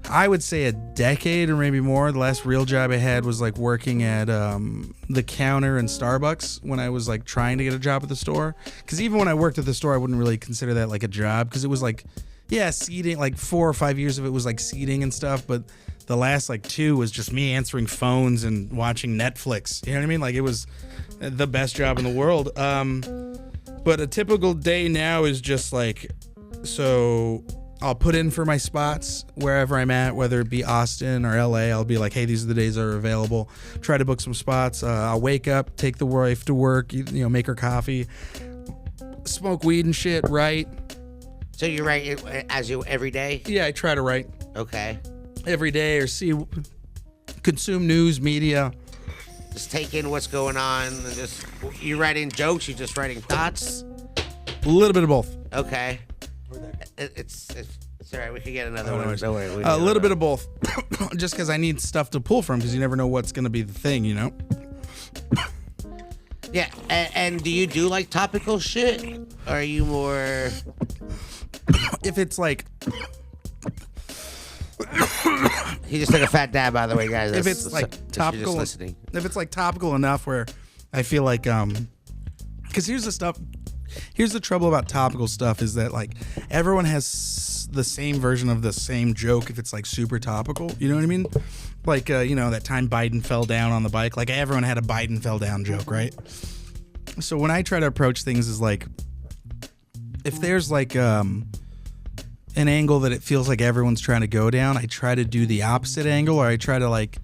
I would say, a decade or maybe more. The last real job I had was like working at the counter in Starbucks when I was like trying to get a job at the store. Because even when I worked at the store, I wouldn't really consider that like a job, because it was like, yeah, seating. Like 4 or 5 years of it was like seating and stuff, but the last like 2 was just me answering phones and watching Netflix. You know what I mean? Like, it was the best job in the world. But a typical day now is just like, so I'll put in for my spots wherever I'm at, whether it be Austin or LA. I'll be like, hey, these are the days that are available. Try to book some spots. I'll wake up, take the wife to work, make her coffee, smoke weed and shit, write. So you write every day? Yeah, I try to write. Okay. Every day, or consume news, media. Just take in what's going on. And just, you writing jokes? You just writing thoughts? A little bit of both. Okay. It's all right. We can get another one. Don't worry. A little bit of both. Just because I need stuff to pull from, because you never know what's going to be the thing, Yeah. And do you do like topical shit? Or are you more... If it's like... He just took a fat dab, by the way, guys. If it's like topical, just listening. If it's like topical enough where I feel like, because here's the trouble about topical stuff is that like everyone has the same version of the same joke if it's like super topical. You know what I mean? Like, that time Biden fell down on the bike. Like, everyone had a Biden fell down joke, right? So when I try to approach things is like, if there's like an angle that it feels like everyone's trying to go down, I try to do the opposite angle, or I try to like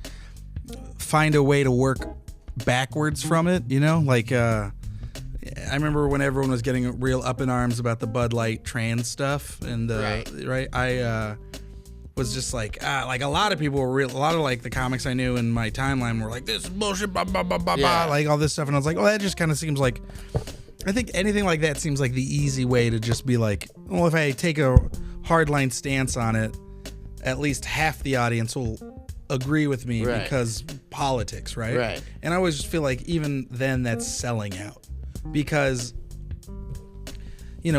find a way to work backwards from it, like I remember when everyone was getting real up in arms about the Bud Light trans stuff, and right, I was just like a lot of people were a lot of like the comics I knew in my timeline were like, this is bullshit, blah blah blah blah blah, like all this stuff, and I was like, well, that just kind of seems like, I think anything like that seems like the easy way to just be like, well, if I take a hardline stance on it, at least half the audience will agree with me because politics, right? Right. And I always just feel like even then that's selling out, because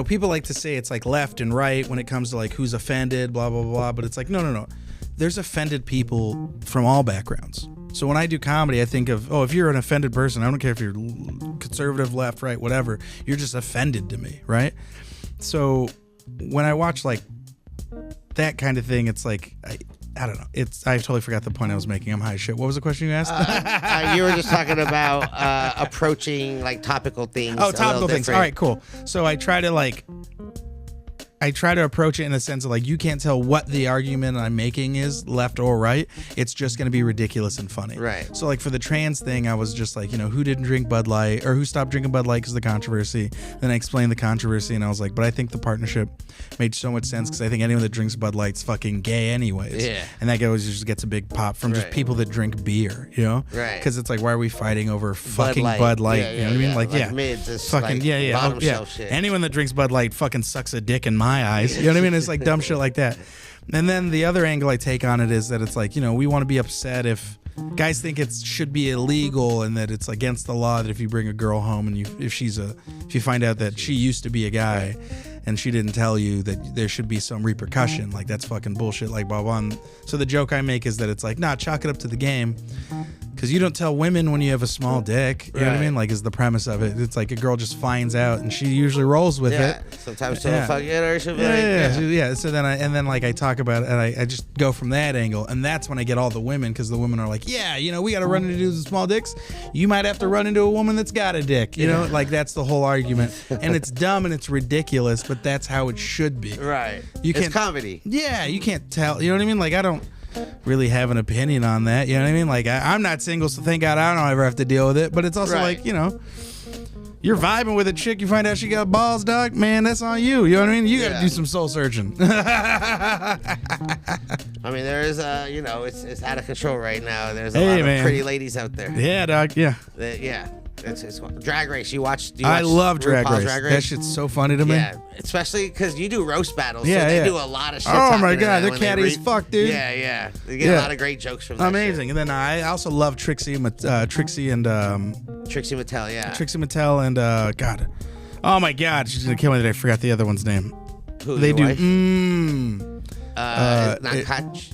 people like to say it's like left and right when it comes to like who's offended, blah blah blah, but it's like no. There's offended people from all backgrounds. So when I do comedy, I think of, if you're an offended person, I don't care if you're conservative, left, right, whatever, you're just offended to me, right? So when I watch like that kind of thing, it's like, I don't know. I totally forgot the point I was making. I'm high as shit. What was the question you asked? You were just talking about approaching like topical things. Oh, topical things. All right, cool. So I try to approach it in the sense of like, you can't tell what the argument I'm making is, left or right. It's just going to be ridiculous and funny. Right. So like for the trans thing, I was just like, who didn't drink Bud Light, or who stopped drinking Bud Light because of the controversy. Then I explained the controversy, and I was like, but I think the partnership made so much sense, because I think anyone that drinks Bud Light's fucking gay anyways. Yeah. And that guy always just gets a big pop from just people that drink beer, Right. Because it's like, why are we fighting over fucking Bud Light? Yeah, you know what I mean? Like mids is fucking, like bottom shelf shit. Anyone that drinks Bud Light fucking sucks a dick in my eyes. You know what I mean? It's like dumb shit like that. And then the other angle I take on it is that it's like, we want to be upset if guys think it should be illegal and that it's against the law that if you bring a girl home and if you find out that she used to be a guy and she didn't tell you, that there should be some repercussion. Like, that's fucking bullshit, like blah blah. And so the joke I make is that it's like, nah, chalk it up to the game. Because you don't tell women when you have a small dick. You know what I mean? Like, is the premise of it. It's like a girl just finds out and she usually rolls with it. Sometimes she'll fuck it, or she'll be like, So then I talk about it, and I just go from that angle. And that's when I get all the women, because the women are like, we got to run into dudes with small dicks. You might have to run into a woman that's got a dick. You know, like, that's the whole argument. And it's dumb and it's ridiculous, but that's how it should be. Right. It's comedy. Yeah, you can't tell. You know what I mean? Like, I don't really have an opinion on that. You know what I mean? Like, I'm not single, so thank God I don't ever have to deal with it. But it's also like, you're vibing with a chick, you find out she got balls, dog, man, that's on you. You know what I mean? You got to do some soul searching. I mean, there is it's out of control right now. There's a lot of pretty ladies out there. Yeah, dog. Yeah. It's Drag Race. You watch? I love Drag Race. Drag Race. That shit's so funny to me. Yeah, especially because you do roast battles. Yeah, so they yeah. do a lot of shit. Oh my talking god, to they're that catty when as fuck, dude. Yeah. They get a lot of great jokes from that. Amazing. Shit. And then I also love Trixie and Trixie Mattel. Yeah. Trixie Mattel and God. Oh my god, she's gonna kill me that I forgot the other one's name. Who, they your do. wife? Not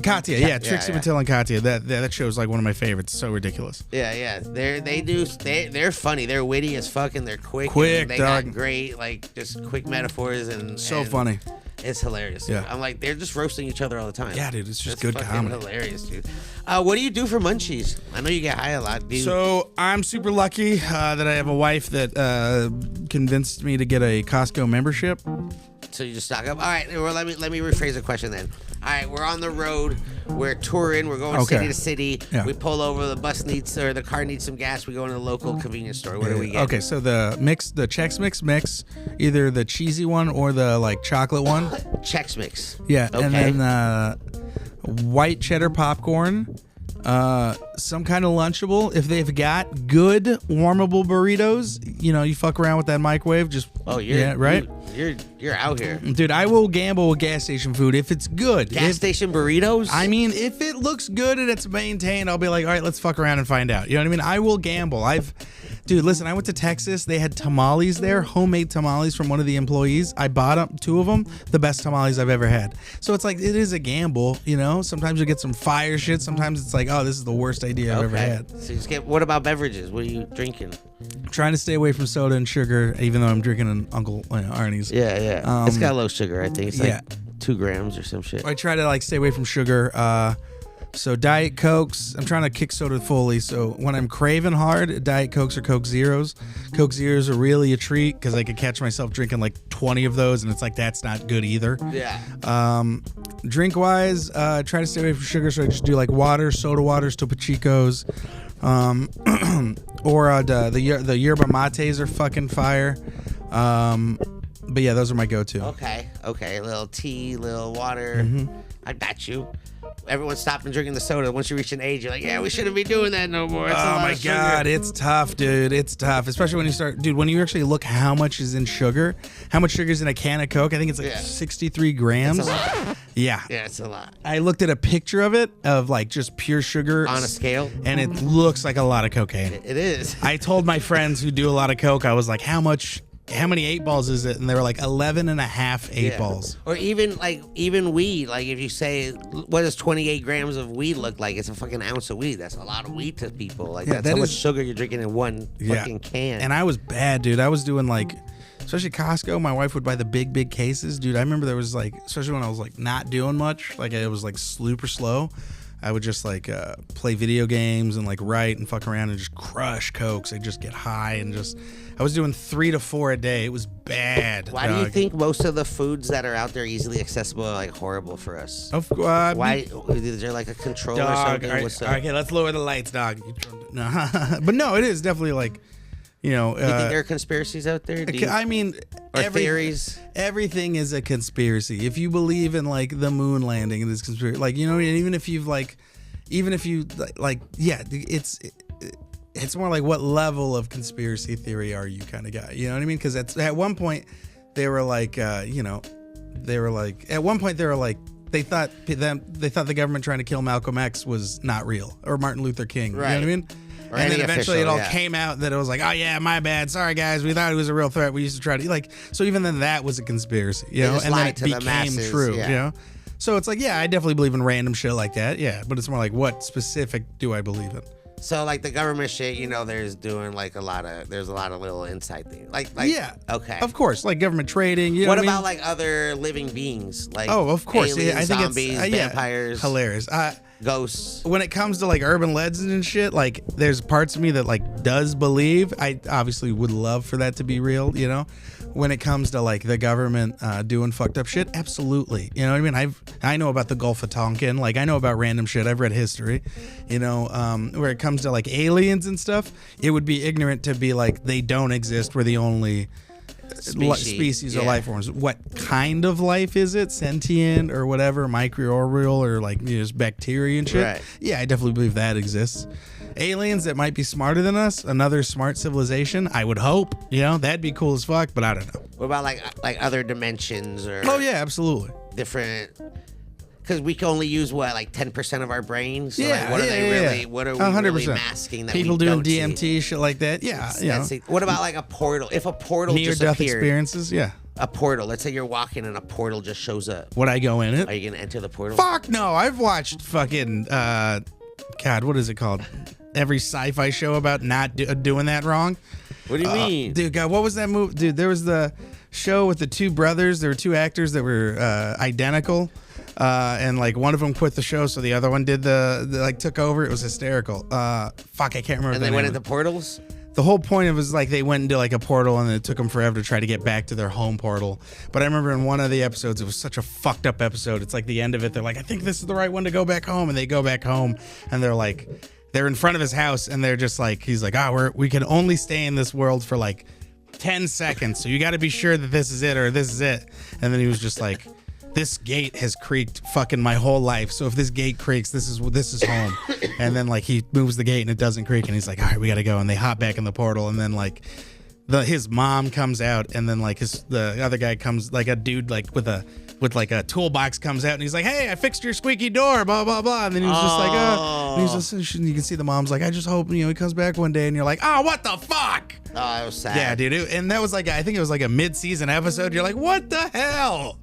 Katya, yeah, Trixie Mattel and Katya. That show is like one of my favorites. So ridiculous. Yeah. They're funny. They're witty as fuck and they're quick. Quick, they dog. got great, just quick metaphors and Funny. It's hilarious. Yeah. I'm like, they're just roasting each other all the time. Yeah, dude, it's just good fucking comedy. Hilarious, dude. What do you do for munchies? I know you get high a lot. So I'm super lucky that I have a wife that convinced me to get a Costco membership. So you just stock up. All right. Well, let me rephrase the question then. All right, we're on the road. We're touring. We're going city to city. Yeah. We pull over. The car needs some gas. We go into the local convenience store. What do we get? Okay, so the Chex Mix, either the cheesy one or the chocolate one. Chex Mix. Yeah, Okay. and then white cheddar popcorn, some kind of Lunchable. If they've got good warmable burritos, you fuck around with that microwave. You're out here. Dude, I will gamble with gas station food if it's good. Gas station burritos? I mean, if it looks good and it's maintained, I'll be like, all right, let's fuck around and find out. You know what I mean? I will gamble. Dude, listen, I went to Texas. They had tamales there, homemade tamales from one of the employees. I bought 2 of them, the best tamales I've ever had. So it's like, it is a gamble, Sometimes you get some fire shit. Sometimes it's like, oh, this is the worst idea I've ever had. So you just what about beverages? What are you drinking? I'm trying to stay away from soda and sugar, even though I'm drinking an Uncle Arnie's. Yeah. It's got low sugar, I think. It's 2 grams or some shit. I try to stay away from sugar. So Diet Cokes, I'm trying to kick soda fully. So when I'm craving hard, Diet Cokes or Coke Zeros. Coke Zeros are really a treat because I could catch myself drinking 20 of those, and it's like that's not good either. Yeah. Drink wise, try to stay away from sugar, so I just do water, soda waters, Topo Chicos, or the yerba mates are fucking fire. But yeah, those are my go-to. Okay. A little tea, little water. Mm-hmm. I got you. Everyone's stopping drinking the soda. Once you reach an age, you're like, yeah, we shouldn't be doing that no more. It's a Oh lot my of sugar. god, it's tough, dude. It's tough, especially when you start, dude. When you actually look how much is in sugar, how much sugar is in a can of Coke? I think it's 63 grams. It's a lot. Yeah, it's a lot. I looked at a picture of it of just pure sugar On a scale, and it looks like a lot of cocaine. It is. I told my friends who do a lot of Coke, I was like, how many 8 balls is it? And they were like 11 and a half 8 balls. Or even weed. If you say, what does 28 grams of weed look like? It's a fucking ounce of weed. That's a lot of weed to people. That's how much sugar you're drinking in one fucking can. And I was bad, dude. I was doing especially Costco, my wife would buy the big cases. Dude, I remember there was especially when I was not doing much, it was super slow. I would just play video games and write and fuck around and just crush Cokes. I'd just get high and I was doing 3 to 4 a day. It was bad. Why do you think most of the foods that are out there easily accessible are horrible for us? Why is there a control or something? Okay, let's lower the lights, dog. No. But no, it is definitely you think there are conspiracies out there? Theories? Everything is a conspiracy. If you believe in the moon landing, it is conspiracy. Even if you it's more what level of conspiracy theory are you kind of guy? You know what I mean? Because at one point they were they thought the government trying to kill Malcolm X was not real, or Martin Luther King. Right. You know what I mean? And then eventually it all came out that it was oh yeah, my bad. Sorry guys, we thought it was a real threat. We used to try to so even then that was a conspiracy, and then it became true, So it's I definitely believe in random shit like that, but it's more what specific do I believe in? So the government shit, there's doing there's a lot of little inside things. Okay. Of course, government trading. You know what I about mean? other living beings? Of course. Aliens, I think zombies, vampires. Hilarious. Ghosts. When it comes to urban legends and shit, there's parts of me that does believe. I obviously would love for that to be real, When it comes to the government doing fucked up shit, absolutely. You know what I mean? I know about the Gulf of Tonkin, I know about random shit. I've read history, where it comes to aliens and stuff, it would be ignorant to be they don't exist. We're the only species or life forms. What kind of life is it? Sentient or whatever, microbial or like just bacteria and shit. Right. Yeah, I definitely believe that exists. Aliens that might be smarter than us, another smart civilization. I would hope. That'd be cool as fuck. But I don't know. What about like other dimensions or? Oh yeah, absolutely. Different. Because we can only use like 10% of our brains. So Yeah, like, what are they really? yeah. What are we 100%. really masking that People we doing don't DMT see? shit like that? Yeah. What about like a portal? If a portal just Near-death appeared, experiences? Yeah. a portal. Let's say you're walking and a portal just shows up. Would I go in it? Are you gonna enter the portal? Fuck no! I've watched fucking God, what is it called? Every sci-fi show about not doing that wrong. What do you mean, dude? God, what was that movie? Dude, there was the show with the two brothers. There were two actors that were identical, and like one of them quit the show, so the other one did the took over. It was hysterical. Fuck, I can't remember. And they went into portals. The whole point of it was like they went into like a portal and it took them forever to try to get back to their home portal. But I remember in one of the episodes, it was such a fucked up episode. It's like the end of it. They're like, I think this is the right one to go back home. And they go back home and they're in front of his house and they're just like, he's like, we can only stay in this world for like 10 seconds. So you got to be sure that this is it or this is it. And then he was just like, this gate has creaked fucking my whole life. So if this gate creaks, this is home. And then like he moves the gate and it doesn't creak and he's like, all right, we gotta go. And they hop back in the portal and then like his mom comes out and then like the other guy comes, like a dude like with like a toolbox comes out and he's like, hey, I fixed your squeaky door, blah blah blah. And then he was just like, and he's just, you can see the mom's like, I just hope he comes back one day. And you're like, oh, what the fuck? Oh, that was sad. Yeah, dude. And that was like, I think it was like a mid-season episode. You're like, what the hell?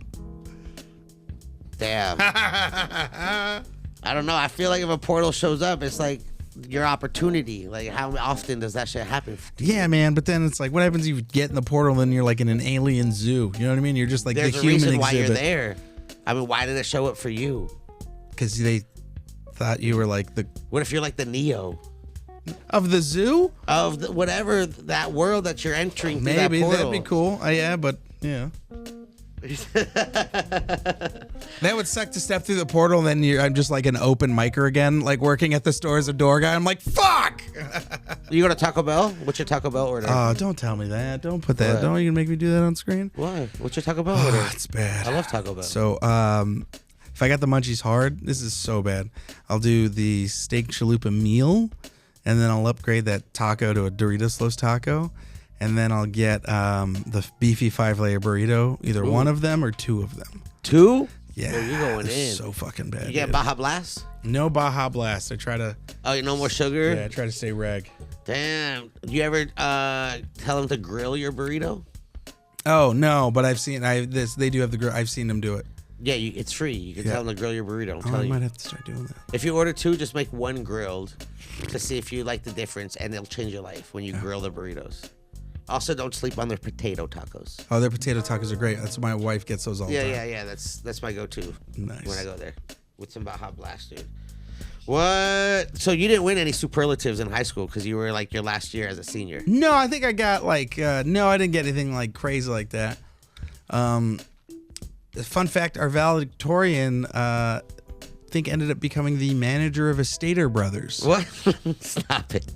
Damn. I don't know. I feel like if a portal shows up, it's like your opportunity. Like, how often does that shit happen? Yeah, man. But then it's like, what happens if you get in the portal and you're like in an alien zoo? You know what I mean? You're just like There's the a human reason why exhibit. you're there. I mean, why did it show up for you? Because they thought you were like the What if you're like the Neo of the zoo? of whatever that world that you're entering through Maybe that portal? that'd be cool. Yeah, but yeah. That would suck to step through the portal and then I'm just like an open micer again, like working at the store as a door guy. I'm like, fuck! You go to Taco Bell? What's your Taco Bell order? Oh, don't tell me that. Don't put that. What? Don't even make me do that on screen. Why? What's your Taco Bell order? Oh, it's bad. I love Taco Bell. So, if I got the munchies hard, this is so bad. I'll do the steak chalupa meal, and then I'll upgrade that taco to a Doritos Los taco. And then I'll get the beefy 5-layer burrito, either one of them or two of them. Two? Yeah, you're going in. So fucking bad. You get dude. Baja Blast? No Baja Blast. I try to. Oh, no more sugar? Yeah, I try to stay reg. Damn. Do you ever tell them to grill your burrito? Oh no, but I've seen they do have the grill. I've seen them do it. Yeah, it's free. You can tell them to grill your burrito. I'm I telling might you. have to start doing that. If you order two, just make one grilled to see if you like the difference, and it'll change your life when you grill the burritos. Also, don't sleep on their potato tacos. Oh, their potato tacos are great. That's my wife gets those all the time. Yeah. That's my go-to. Nice. When I go there with some Baja Blast, dude. What? So you didn't win any superlatives in high school because you were like your last year as a senior. No, I think I got like no, I didn't get anything like crazy like that. Fun fact: our valedictorian, think ended up becoming the manager of Estater Brothers. What? Stop it.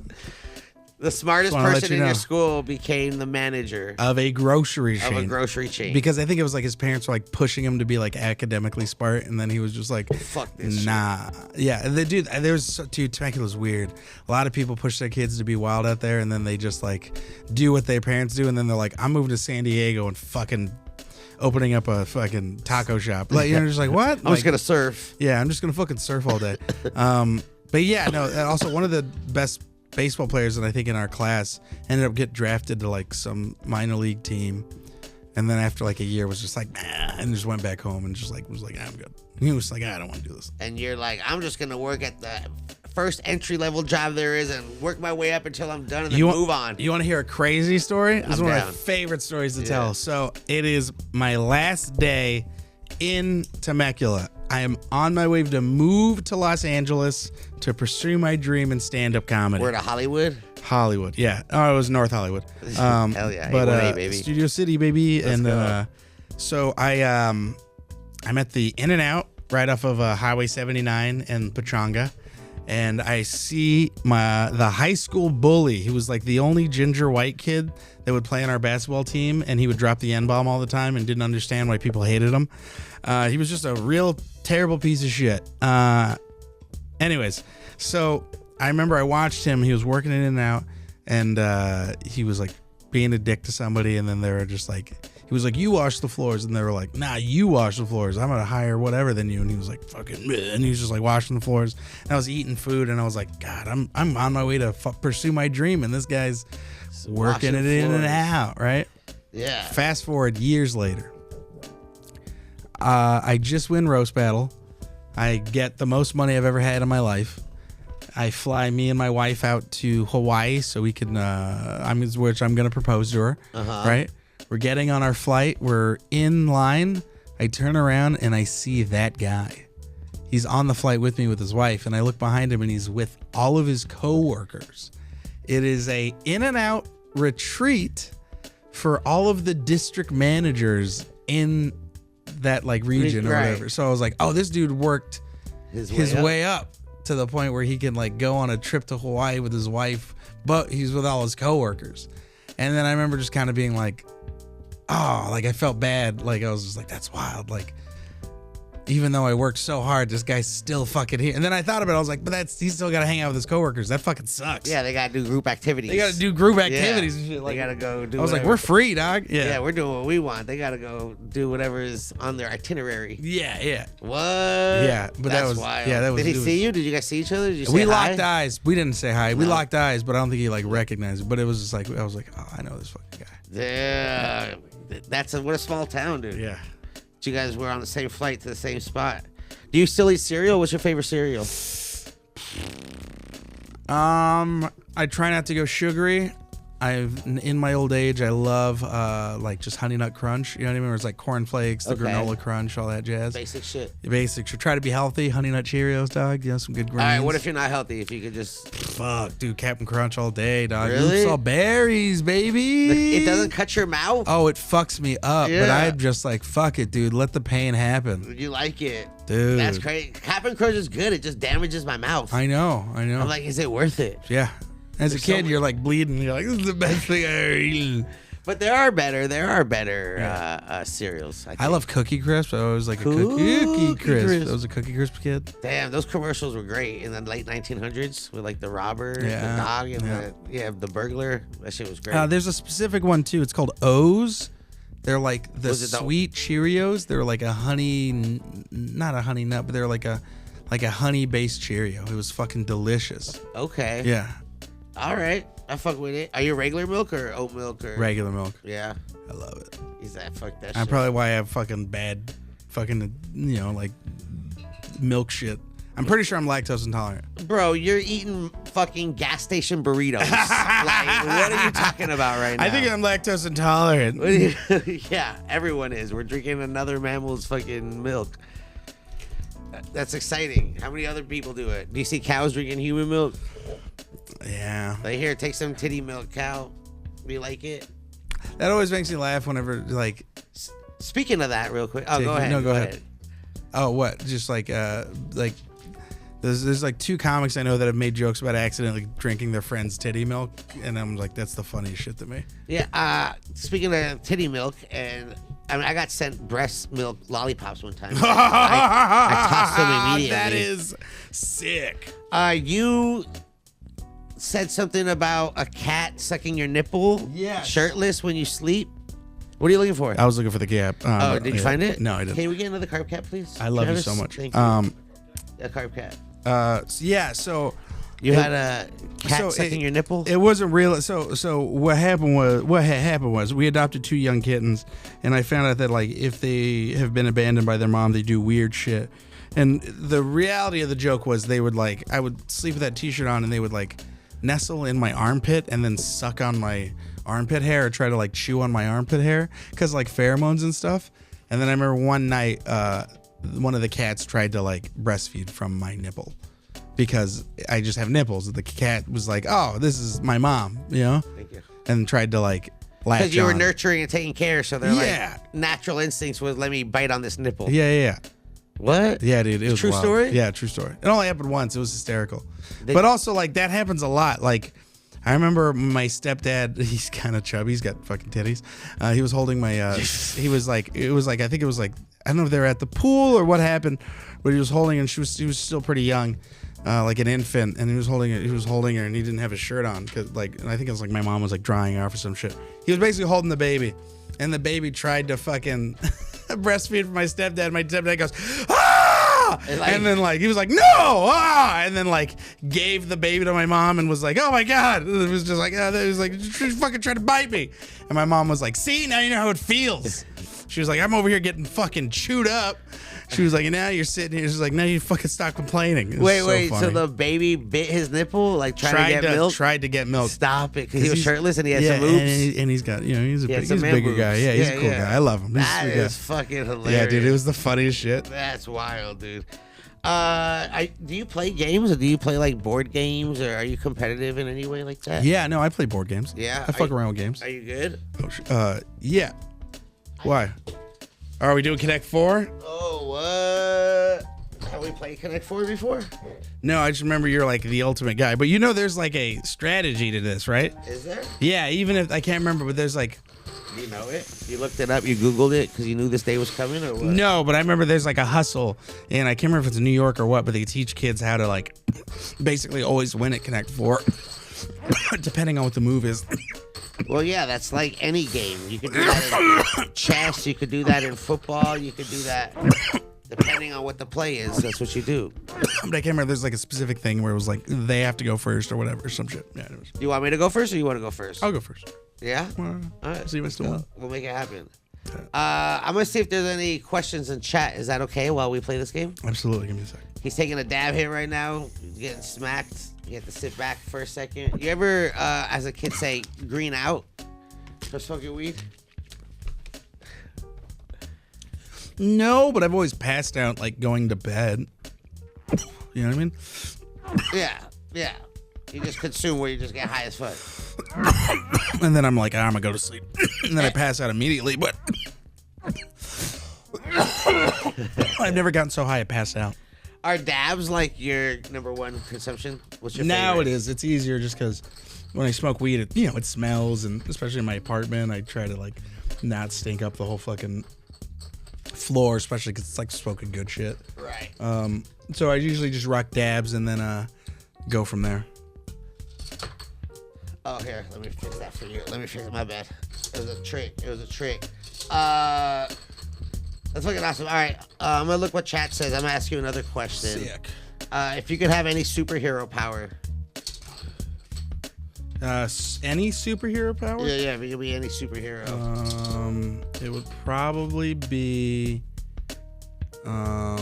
The smartest person in your school became the manager of a grocery chain. Of a grocery chain. Because I think it was like his parents were like pushing him to be like academically smart, and then he was just like, fuck this nah. shit. Yeah, and dude, Temecula was weird. A lot of people push their kids to be wild out there, and then they just like do what their parents do, and then they're like, I'm moving to San Diego and fucking opening up a fucking taco shop. Like, you're just like, what? I'm just gonna surf. Yeah, I'm just gonna fucking surf all day. But yeah, no. Also, one of the best baseball players that I think in our class ended up getting drafted to like some minor league team, and then after like a year was just like, nah, and just went back home and just like was like, I'm good. He was like, I don't want to do this. And you're like, I'm just gonna work at the first entry level job there is and work my way up until I'm done and then move on. You want to hear a crazy story? This is one down. of my favorite stories to tell. So it is my last day in Temecula. I am on my way to move to Los Angeles to pursue my dream in stand-up comedy. We're to Hollywood? Hollywood, yeah. Oh, it was North Hollywood. Hell yeah. But A1A, baby. Studio City, baby. Let's and go. So I'm at the In-N-Out right off of Highway 79 and Pechanga. and I see the high school bully. He was like the only ginger white kid that would play on our basketball team, and he would drop the N-bomb all the time and didn't understand why people hated him. He was just a real terrible piece of shit. Anyways, so I remember I watched him. He was working in and out, and he was like being a dick to somebody, and then they were just like, he was like, you wash the floors, and they were like, nah, you wash the floors. I'm gonna hire whatever than you. And he was like, fucking, and he was just like washing the floors. And I was eating food, and I was like, God, I'm on my way to pursue my dream, and this guy's working it in and out, right? Yeah. Fast forward years later, I just win roast battle. I get the most money I've ever had in my life. I fly me and my wife out to Hawaii so we can, which I'm going to propose to her, right? We're getting on our flight. We're in line. I turn around and I see that guy. He's on the flight with me with his wife, and I look behind him and he's with all of his coworkers. It is a in and out retreat for all of the district managers in that like region or whatever. So I was like, oh, this dude worked his way up to the point where he can like go on a trip to Hawaii with his wife, but he's with all his coworkers. And then I remember just kind of being like, oh, like I felt bad. Like I was just like, that's wild. Like, even though I worked so hard, this guy's still fucking here. And then I thought about it. I was like, but he's still got to hang out with his coworkers. That fucking sucks. Yeah, they got to do group activities. They got to do group activities and shit. Like, they got to go do I was whatever. like, we're free, dog. Yeah, we're doing what we want. They got to go do whatever is on their itinerary. Yeah. What? Yeah, but that was wild. Yeah, that was. Did he see you? Did you guys see each other? Did you say we hi? locked eyes. We didn't say hi. We locked eyes, but I don't think he like recognized it. But it was just like, I was like, oh, I know this fucking guy. Yeah, what a small town, dude. Yeah. You guys were on the same flight to the same spot. Do you still eat cereal? What's your favorite cereal? I try not to go sugary. In my old age, I love like just Honey Nut Crunch. You know what I mean? Where it's like Corn Flakes, the granola crunch, all that jazz. Basic shit. Basic. Should try to be healthy. Honey Nut Cheerios, dog. You know, some good grains. All right, what if you're not healthy? If you could just... Fuck, dude, Captain Crunch all day, dog. Really? Oops, all berries, baby. It doesn't cut your mouth? Oh, it fucks me up. Yeah. But I'm just like, fuck it, dude. Let the pain happen. You like it. Dude. That's crazy. Captain Crunch is good. It just damages my mouth. I know. I'm like, is it worth it? Yeah. As a kid, you're like bleeding. You're like, this is the best thing I ever eaten. But there are better cereals. I love Cookie Crisp. I was like a Cookie Crisp. I was a Cookie Crisp kid. Damn, those commercials were great in the late 1900s with like the robber, the dog, and the burglar. That shit was great. There's a specific one too. It's called O's. They're like the sweet Cheerios. They're like a honey, not a honey nut, but they're like a honey based Cheerio. It was fucking delicious. Okay. Yeah. All right. I fuck with it. Are you regular milk or oat milk or Regular milk? Yeah. I love it. Is that fuck that shit? I'm probably why I have fucking bad fucking, like milk shit. I'm pretty sure I'm lactose intolerant. Bro, you're eating fucking gas station burritos. Like, what are you talking about right now? I think I'm lactose intolerant. Yeah, everyone is. We're drinking another mammal's fucking milk. That's exciting. How many other people do it? Do you see cows drinking human milk? Yeah. Like, here, take some titty milk, cow. Do you like it? That always makes me laugh whenever, like... Speaking of that, real quick. Oh, go ahead. No, go ahead. Oh, what? Just like there's like two comics I know that have made jokes about accidentally drinking their friend's titty milk, and I'm like, that's the funniest shit to me. Yeah. Speaking of titty milk, and I mean, I got sent breast milk lollipops one time. I tossed them immediately. That is sick. You said something about a cat sucking your nipple, shirtless when you sleep. What are you looking for? I was looking for the cap. Did you find it? No, I didn't. Can we get another carb cat, please? I love you so much. Thank you. A carb cat. So you had a cat sucking your nipple? It wasn't real. So what happened was we adopted two young kittens, and I found out that like if they have been abandoned by their mom, they do weird shit. And the reality of the joke was I would sleep with that t-shirt on, and they would like nestle in my armpit and then suck on my armpit hair or try to like chew on my armpit hair because like pheromones and stuff. And then I remember one night one of the cats tried to like breastfeed from my nipple because I just have nipples. The cat was like, oh, this is my mom, you know? Thank you. And tried to like latch on. Because you were nurturing and taking care, so they're like natural instincts was let me bite on this nipple. Yeah. What? Yeah, dude. It was True wild. story? Yeah, true story. It only happened once. It was hysterical. But also, like, that happens a lot. Like, I remember my stepdad, he's kind of chubby. He's got fucking titties. He was holding my, he was like, it was like, I think it was like, I don't know if they were at the pool or what happened, but he was holding her and he was still pretty young, like an infant. And he was holding her and he didn't have his shirt on. Cause like, and I think it was like my mom was like drying off or some shit. He was basically holding the baby and the baby tried to fucking breastfeed from my stepdad. My stepdad goes, ah! And then like, he was like, no, ah! And then like gave the baby to my mom and was like, oh my God. It was just like, it was like, she fucking tried to bite me. And my mom was like, see, now you know how it feels. She was like, I'm over here getting fucking chewed up. She was like, now you're sitting here. She's like, now you fucking stop complaining. Wait, so the baby bit his nipple, like tried to get milk? Tried to get milk. Stop it, because he was shirtless and he had some moves. And he's got, he's a bigger moves. guy. Yeah, he's a cool guy. I love him. That is fucking hilarious. Yeah, dude, it was the funniest shit. That's wild, dude. Do you play games, or do you play like board games, or are you competitive in any way like that? Yeah, no, I play board games. Yeah, I fuck around with games. Are you good? Yeah. Why? Are we doing Connect 4? Oh, what? Have we played Connect 4 before? No, I just remember you're like the ultimate guy. But there's like a strategy to this, right? Is there? Yeah, even if I can't remember, but there's like. You know it? You looked it up, you Googled it because you knew this day was coming, or what? No, but I remember there's like a hustle, and I can't remember if it's in New York or what, but they teach kids how to like basically always win at Connect 4, depending on what the move is. Well, yeah, that's like any game. You could do that in chess, you could do that in football, you could do that depending on what the play is. That's what you do. But I can't remember. There's like a specific thing where it was like they have to go first or whatever, some shit. Yeah, anyways. You want me to go first, or you want to go first? I'll go first. Yeah? All right. See if I still want. We'll make it happen. I'm going to see if there's any questions in chat. Is that okay while we play this game? Absolutely. Give me a second. He's taking a dab hit right now. He's getting smacked. You have to sit back for a second. You ever, as a kid, say green out for smoking weed? No, but I've always passed out like going to bed. You know what I mean? Yeah. You just consume where you just get high as fuck. And then I'm like, I'm gonna go to sleep. And then I pass out immediately, but I've never gotten so high I passed out. Are dabs like your number one consumption? What's your Now favorite? it is. It's easier just because when I smoke weed, it smells, and especially in my apartment, I try to like not stink up the whole fucking floor, especially because it's like smoking good shit. Right. So I usually just rock dabs and then go from there. Oh, here, let me fix that for you. Let me fix it. My bad. It was a trick. That's fucking awesome. All right, I'm gonna look what chat says. I'm gonna ask you another question. Sick. If you could have any superhero power. Any superhero power? Yeah, if you could be any superhero. It would probably be power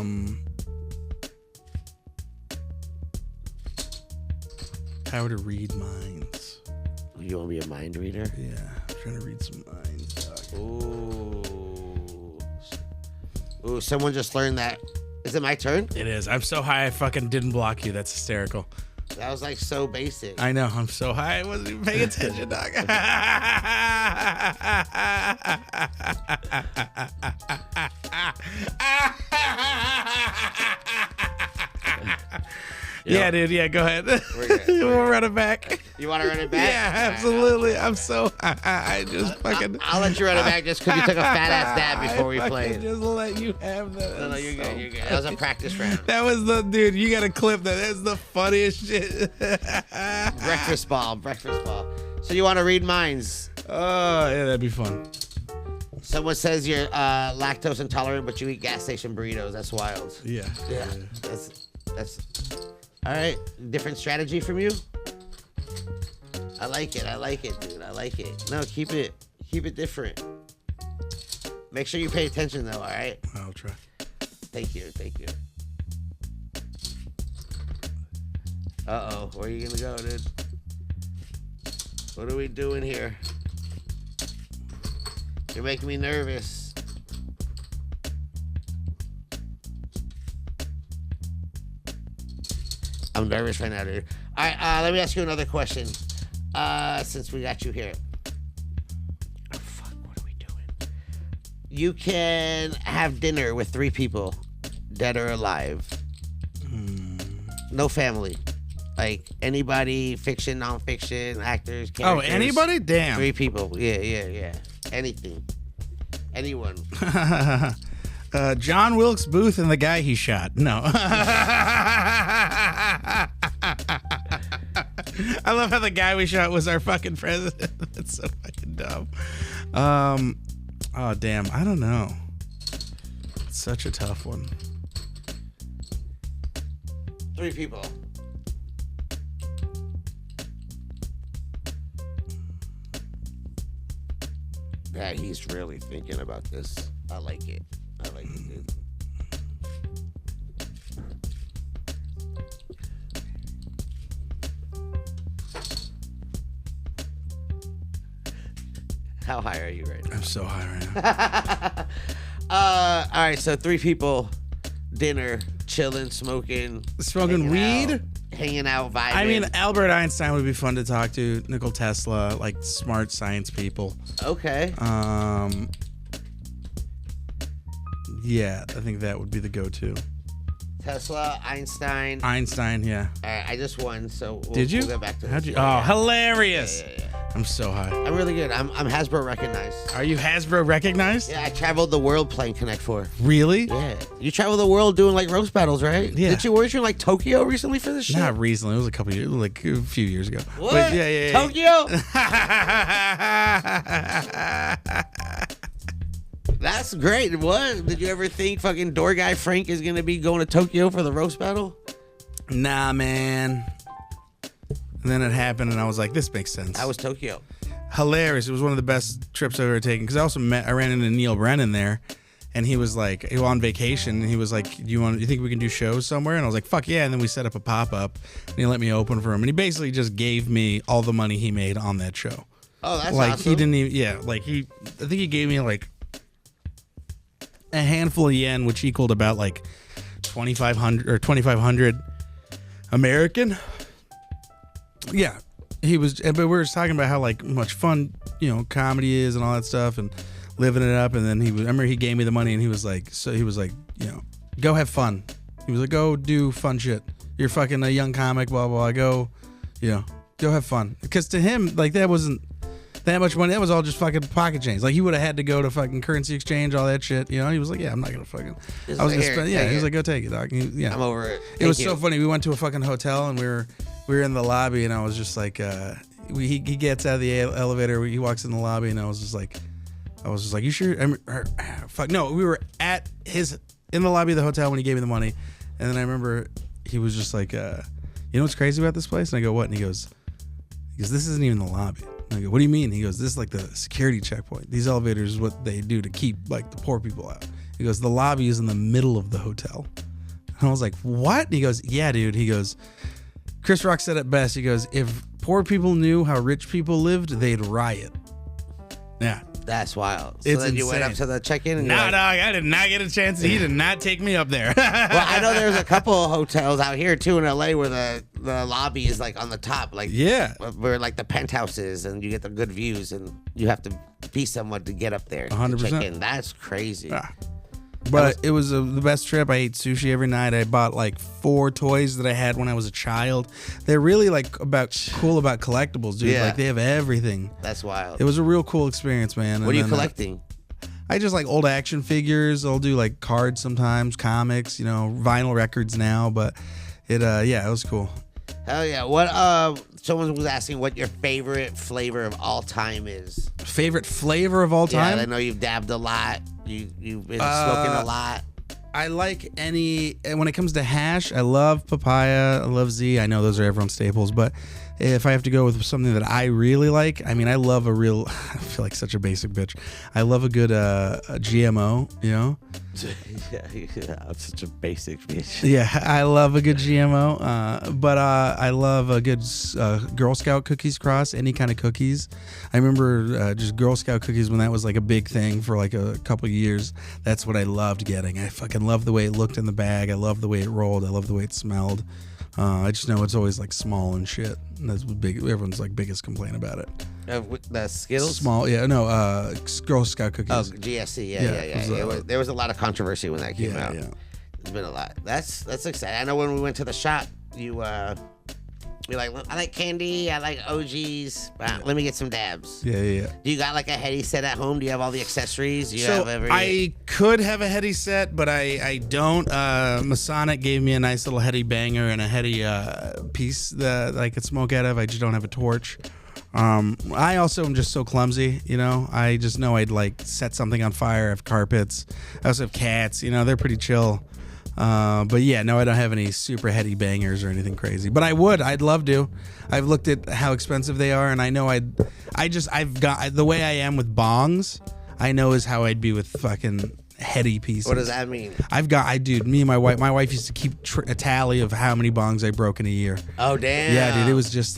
to read minds. You want to be a mind reader? Yeah, I'm trying to read some minds, dog. Ooh, someone just learned that. Is it my turn? It is. I'm so high I fucking didn't block you. That's hysterical. That was like so basic. I know. I'm so high I wasn't even paying attention, dog. Yeah, dude. Yeah, go ahead. We'll run it back. You want to run it back? Yeah, absolutely. I'm so high. I just fucking. I'll let you run it back just because you took a fat ass dab before we played. Just let you have that. No, you're good. You're good. That was a practice round. That was the dude. You got to clip that. That's the funniest shit. Breakfast ball. So you want to read minds? Oh, yeah, that'd be fun. Someone says you're lactose intolerant, but you eat gas station burritos. That's wild. Yeah. That's. All right. Different strategy from you. I like it, dude. I like it. No, keep it different. Make sure you pay attention, though. All right. I'll try. Thank you. Uh-oh. Where are you gonna go, dude? What are we doing here? You're making me nervous. I'm nervous right now, dude. All right, let me ask you another question. Since we got you here. Oh, fuck, what are we doing? You can have dinner with 3 people. dead or alive. No family. Like anybody, fiction, non-fiction, actors, characters. Oh, anybody? Damn. 3 people. Yeah. Anything. Anyone. John Wilkes Booth and the guy he shot. No. I love how the guy we shot was our fucking president. That's so fucking dumb. Oh, damn. I don't know. It's such a tough one. 3 people. Yeah, he's really thinking about this. I like it. Dude. How high are you right now? I'm so high right now. All right, so 3 people, dinner, chilling, smoking hanging out, vibing. I mean, Albert Einstein would be fun to talk to. Nikola Tesla, like smart science people. Okay. Yeah, I think that would be the go-to. Tesla, Einstein. Yeah. All right, I just won, so Did you? We'll get back to How'd this. you? Oh, hilarious! Yeah. I'm so high. I'm really good. I'm Hasbro recognized. Are you Hasbro recognized? Yeah, I traveled the world playing Connect 4. Really? Yeah. You travel the world doing like roast battles, right? Yeah. Weren't you in like Tokyo recently for this shit? Not recently. It was a couple years, like a few years ago. What? But yeah. Tokyo? That's great. What? Did you ever think fucking door guy Frank is going to be going to Tokyo for the roast battle? Nah, man. And then it happened, and I was like, this makes sense. How was Tokyo? Hilarious. It was one of the best trips I've ever taken, because I ran into Neil Brennan there, and he was like, he was on vacation, and he was like, you think we can do shows somewhere? And I was like, fuck yeah. And then we set up a pop-up, and he let me open for him, and he basically just gave me all the money he made on that show. Oh, that's like awesome. He didn't even, I think he gave me like a handful of yen, which equaled about like 2,500 American. Yeah, he was, but we were talking about how like much fun, comedy is and all that stuff, and living it up. And then I remember he gave me the money, and he was like, go have fun. He was like, go do fun shit. You're fucking a young comic, blah blah. Go have fun. Because to him, like, that wasn't that much money. That was all just fucking pocket change. Like, he would have had to go to fucking currency exchange, all that shit. He was like, yeah, I'm not gonna fucking. I was gonna spend. Yeah, he was like, go take it, dog. Yeah, I'm over it. It was so funny. We went to a fucking hotel, and we were in the lobby, and I was just like, he gets out of the elevator, he walks in the lobby, and I was just like, you sure? Fuck no, we were in the lobby of the hotel when he gave me the money, and then I remember he was just like, you know what's crazy about this place? And I go, what? And he goes, this isn't even the lobby. And I go, what do you mean? He goes, this is like the security checkpoint. These elevators is what they do to keep like the poor people out. He goes, the lobby is in the middle of the hotel. And I was like, what? And he goes, yeah, dude. He goes, Chris Rock said it best. He goes, if poor people knew how rich people lived, they'd riot. Yeah. That's wild. So It's then you went insane. up to the check-in and Nah, you're like, dog, I did not get a chance. He did not take me up there. well, I know there's a couple of hotels out here too in LA where the lobby is like on the top, like Yeah. where like the penthouse is, and you get the good views, and you have to be someone to get up there. 100%. To check in. That's crazy. But it was the best trip. I ate sushi every night. I bought like 4 toys that I had when I was a child. They're really like cool about collectibles, dude. Yeah. Like they have everything. That's wild. It was a real cool experience, man. What are you collecting? I just like old action figures. I'll do like cards sometimes, comics, vinyl records now. But it was cool. Hell yeah. What someone was asking what your favorite flavor of all time is. Favorite flavor of all time? Yeah, I know you've dabbed a lot. You've been smoking a lot. I like when it comes to hash, I love papaya, I love Z. I know those are everyone's staples, but if I have to go with something that I really like, I love I feel like such a basic bitch. I love a good a GMO, Yeah, I'm such a basic bitch. Yeah, I love a good GMO, but I love a good Girl Scout cookies cross, any kind of cookies. I remember just Girl Scout cookies when that was like a big thing for like a couple of years. That's what I loved getting. I fucking loved the way it looked in the bag. I loved the way it rolled. I loved the way it smelled. I just know it's always like small and shit. And that's what everyone's like biggest complaint about it. The Skittles? Small, yeah, no, Girl Scout cookies. Oh, GSC, yeah. There was a lot of controversy when that came out. Yeah. It's been a lot. That's exciting. I know when we went to the shop, you're like, I like candy, I like OGs, but let me get some dabs. Yeah. Do you got like a heady set at home? Do you have all the accessories? Do you So have every... I could have a heady set, but I don't. Masonic gave me a nice little heady banger and a heady piece that I could smoke out of. I just don't have a torch. I also am just so clumsy, you know. I just know I'd like set something on fire. I have carpets. I also have cats. You know, they're pretty chill. But yeah, no, I don't have any super heady bangers or anything crazy. But I'd love to. I've looked at how expensive they are, and I know I've got the way I am with bongs. I know is how I'd be with fucking heady pieces. What does that mean? Me and my wife used to keep a tally of how many bongs I broke in a year. Oh damn. Yeah, dude, it was just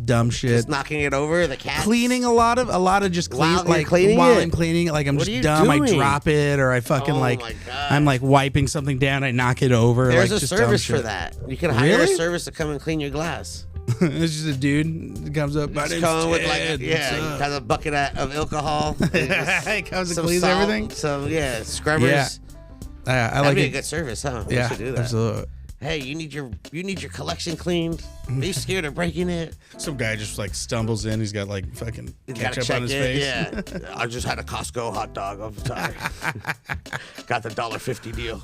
dumb shit. Just knocking it over the cat. Cleaning a lot of just While like cleaning while it? I'm cleaning it, like I'm What just are you dumb. I doing? drop it, or I fucking Oh like my God. I'm like wiping something down. I knock it over. There's like, a just dumb service for shit. that. You can hire a Really? service to come and clean your glass. It's just a dude that comes up. My Just name's come with Ted. he has a bucket of alcohol. He comes and some cleans salt, everything. Some scrubbers. Yeah. I That'd like be it. a good service, huh? We Yeah, should do that. absolutely. Hey, you need your collection cleaned. Are you scared of breaking it? Some guy just like stumbles in. He's got like fucking You gotta ketchup check on his it. face. Yeah. I just had a Costco hot dog. I'm sorry. Got the $1.50 deal.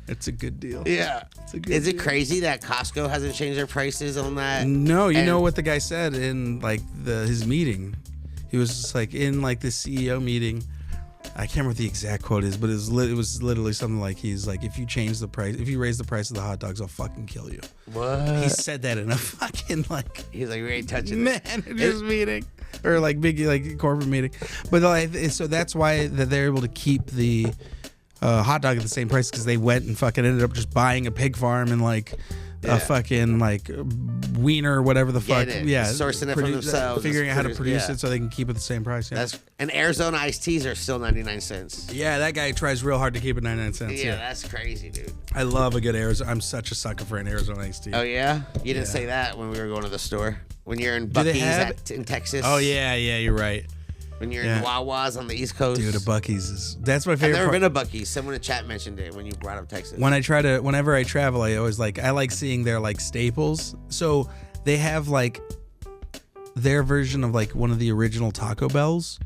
It's a good deal. Yeah. a good Is it deal. crazy that Costco hasn't changed their prices on that? No, you And- know what the guy said in like his meeting. He was just like in like the CEO meeting. I can't remember what the exact quote is, but it was literally something like he's like, if you raise the price of the hot dogs, I'll fucking kill you. What? He said that in a fucking like He's like, we ain't touching it. manager's meeting or like big like corporate meeting. But like, so that's why that they're able to keep the hot dog at the same price, because they went and fucking ended up just buying a pig farm and like a fucking like wiener or whatever the fuck. Getting it. Yeah, Sourcing it from themselves. figuring out how to produce Yeah. it so they can keep it the same price. Yeah. And Arizona iced teas are still 99 cents. Yeah, that guy tries real hard to keep it 99 cents. Yeah, Yeah. that's crazy, dude. I love a good Arizona. I'm such a sucker for an Arizona iced tea. Oh yeah, you didn't Yeah. say that when we were going to the store. When you're in Do they Buc-ee's have- in Texas. Oh yeah, you're right. When you're Yeah. in Wawa's on the East Coast. Dude, a Buc-ee's that's my I've favorite never part. been to Buc-ee's. Someone in chat mentioned it when you brought up Texas. Whenever I travel, I like seeing their like staples. So they have like their version of like one of the original Taco Bells.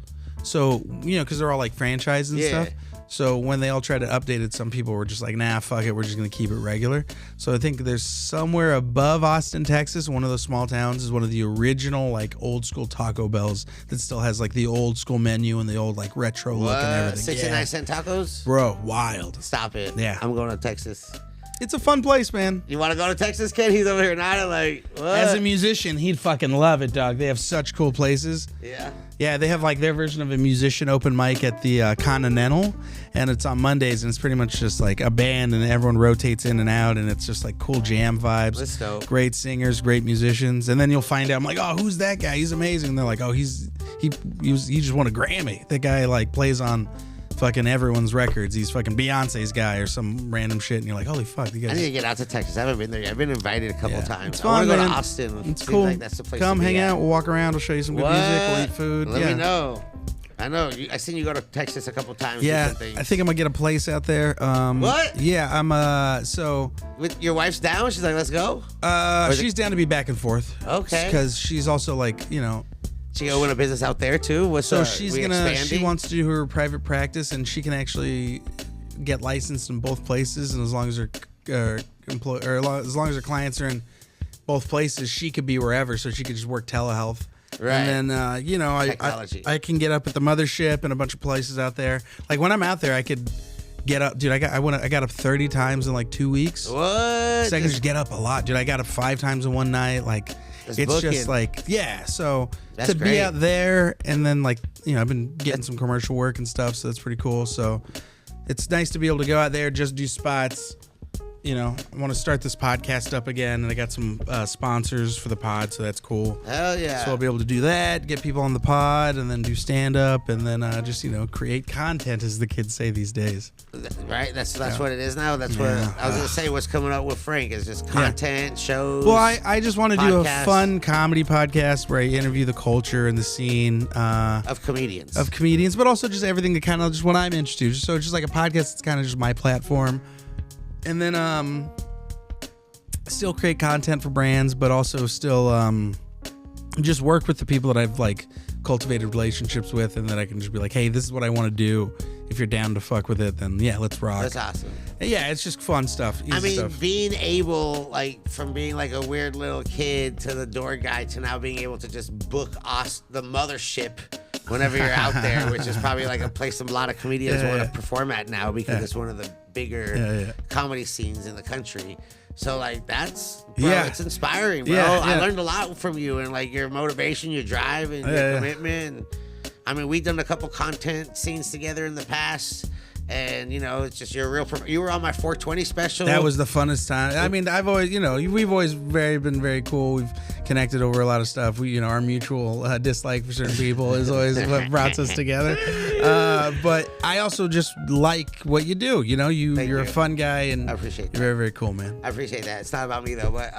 So, you know, because they're all like franchise and Yeah. stuff. So when they all tried to update it, some people were just like, nah, fuck it, we're just going to keep it regular. So I think there's somewhere above Austin, Texas, one of those small towns is one of the original like old school Taco Bells that still has like the old school menu and the old like retro look and everything. 69 cent tacos? Bro, wild. Stop it. Yeah. I'm going to Texas. It's a fun place, man. You want to go to Texas, kid? He's over here nodding like, what? As a musician, he'd fucking love it, dog. They have such cool places. Yeah. Yeah, they have like their version of a musician open mic at the Continental, and it's on Mondays, and it's pretty much just like a band, and everyone rotates in and out, and it's just like cool jam vibes. That's dope. Great singers, great musicians, and then you'll find out. I'm like, oh, who's that guy? He's amazing. And they're like, oh, he just won a Grammy. That guy like plays on fucking everyone's records. He's fucking Beyonce's guy or some random shit, and you're like, holy fuck, you I guys. need to get out to Texas. I haven't been there yet. I've been invited a couple Yeah. times. It's I want fun, to go man. to Austin. It's Seems cool. like that's the place Come to be hang at. out. We'll walk around. We'll show you some good music. We'll eat food. Let yeah. me know. I know. I seen you go to Texas a couple times. Yeah, different things. I think I'm gonna get a place out there. What? Yeah, I'm. So With your wife's down. She's like, let's go. she's down to be back and forth. Okay. Because she's also like, you know. She go open a business out there too. What's So she's we gonna. expanding? She wants to do her private practice, and she can actually get licensed in both places. And as long as her as long as her clients are in both places, she could be wherever. So she could just work telehealth. Right. And then, you know, Technology. I can get up at the mothership and a bunch of places out there. Like when I'm out there, I could get up, dude. I got up 30 times in like 2 weeks. What? So I can just get up a lot, dude. I got up 5 times in one night. Like Just it's booking. just like, yeah. So That's to great. be out there and then like, you know, I've been getting some commercial work and stuff, so that's pretty cool. So it's nice to be able to go out there, just do spots. You know, I want to start this podcast up again, and I got some sponsors for the pod, so that's cool. Hell yeah. So I'll be able to do that, get people on the pod, and then do stand up, and then just, you know, create content, as the kids say these days. Right? That's what it is now. That's what Yeah. I was gonna say. What's coming up with Frank is just content, shows. Well, I just want to do a podcasts. fun comedy podcast where I interview the culture and the scene of comedians. of comedians, but also just everything that kind of just what I'm interested in. So it's just like a podcast that's kind of just my platform. And then still create content for brands, but also still just work with the people that I've like cultivated relationships with, and then I can just be like, hey, this is what I want to do. If you're down to fuck with it, then yeah, let's rock. That's awesome. Yeah, it's just fun stuff. I mean, stuff. being able, like, from being like a weird little kid to the door guy to now being able to just book us the mothership whenever you're out there, which is probably like a place a lot of comedians want to perform at now because it's one of the bigger comedy scenes in the country. So like that's it's inspiring, bro. I learned a lot from you and like your motivation, your drive, and your commitment. And, I mean, we've done a couple content scenes together in the past. And, you know, it's just you were on my 420 special. That was the funnest time. I mean, I've always, we've always been very cool. We've connected over a lot of stuff. We, our mutual dislike for certain people is always what brought us together. But I also just like what you do. You're a fun guy, and I appreciate that. You're very, very cool, man. I appreciate that. It's not about me though. But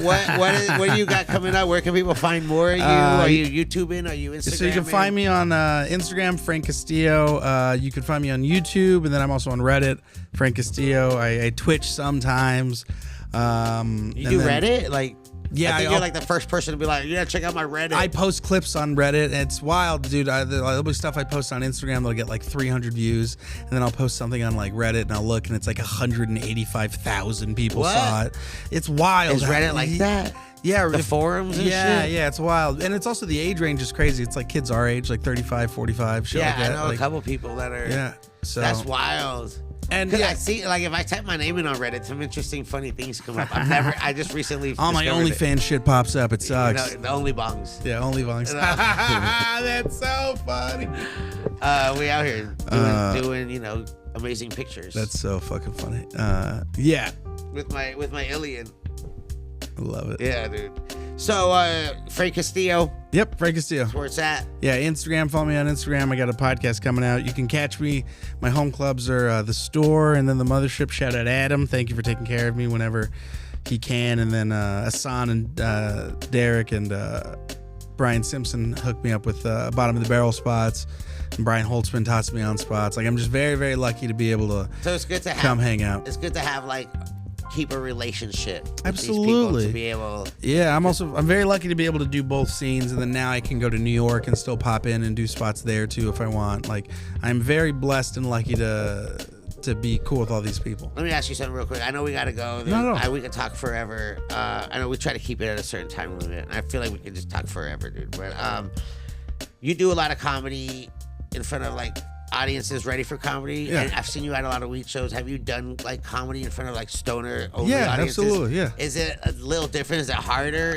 what do you got coming up? Where can people find more of you? Are you YouTubing? Are you Instagramming? So you can find me on Instagram, Frank Castillo. You can find me on YouTube. And then I'm also on Reddit, Frank Castillo. I Twitch sometimes. You do Reddit? Like, yeah, I think you're like the first person to be like, yeah, check out my Reddit. I post clips on Reddit. It's wild, dude. There'll be stuff I post on Instagram that'll get like 300 views, and then I'll post something on like Reddit, and I'll look, and it's like 185,000 people saw it. It's wild. Is Reddit like that? Yeah, the forums and shit? Yeah, it's wild. And it's also the age range is crazy. It's like kids our age, like 35, 45, shit like that. I know a couple people that are. Yeah. So that's wild. And I see, like, if I type my name in on Reddit, some interesting, funny things come up. I just recently. All my OnlyFans shit pops up. It sucks. The Only Bongs. Yeah, Only Bongs. That's so funny. We out here doing, amazing pictures. That's so fucking funny. Yeah. With my alien. I love it. Yeah, dude. So, Frank Castillo. Yep, Frank Castillo. That's where it's at. Yeah, Instagram. Follow me on Instagram. I got a podcast coming out. You can catch me. My home clubs are The Store and then The Mothership. Shout out Adam. Thank you for taking care of me whenever he can. And then Hassan and Derek and Brian Simpson hooked me up with bottom of the barrel spots. And Brian Holtzman tossed me on spots. Like, I'm just very, very lucky to be able to so it's good to come hang out. It's good to have, like, keep a relationship with absolutely these people to be able. Yeah, I'm very lucky to be able to do both scenes, and then now I can go to New York and still pop in and do spots there too if I want. Like, I'm very blessed and lucky to be cool with all these people. Let me ask you something real quick. I know we gotta go. No. We could talk forever. I know we try to keep it at a certain time limit. I feel like we can just talk forever, dude. But you do a lot of comedy in front of like audiences ready for comedy. Yeah. And I've seen you at a lot of weed shows. Have you done like comedy in front of like stoner only yeah, audiences? Absolutely. Yeah. Is it a little different? Is it harder?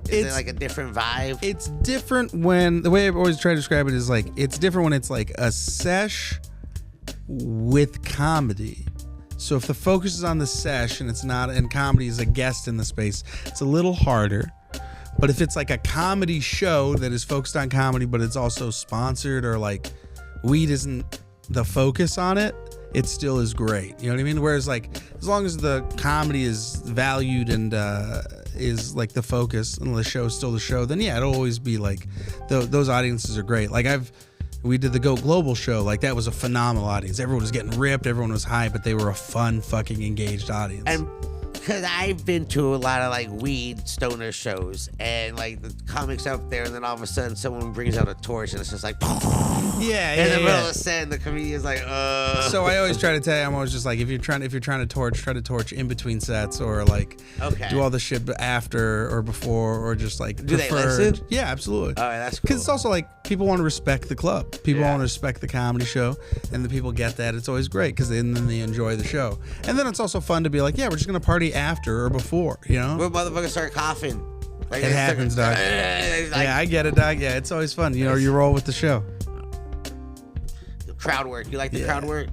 Is it like a different vibe? It's different when the way I always try to describe it is like it's different when it's like a sesh with comedy. So if the focus is on the sesh and it's not, and comedy is a guest in the space, it's a little harder. But if it's like a comedy show that is focused on comedy, but it's also sponsored or like weed isn't the focus on it, it still is great. You know what I mean? Whereas like as long as the comedy is valued and is like the focus and the show is still the show, then yeah, it'll always be like those audiences are great. Like we did the Go Global show. Like that was a phenomenal audience. Everyone was getting ripped. Everyone was high, but they were a fun, fucking engaged audience. And because I've been to a lot of like weed stoner shows and like the comics out there, and then all of a sudden someone brings out a torch and it's just like yeah, in the middle of the set, and the comedian's like So I always try to tell you, I'm always just like, if you're trying to torch, try to torch in between sets, or like do all the shit after or before, or just like do preferred. They listen? Yeah, absolutely. All right, that's cool. Because it's also like people want to respect the club, people want to respect the comedy show, and the people get that. It's always great because then they enjoy the show, and then it's also fun to be like, yeah, we're just gonna party after or before, you know. Where motherfuckers start coughing. Like it happens, dog. Yeah, I get it, dog. Yeah, it's always fun. You know, you roll with the show. Crowd work. You like the crowd work?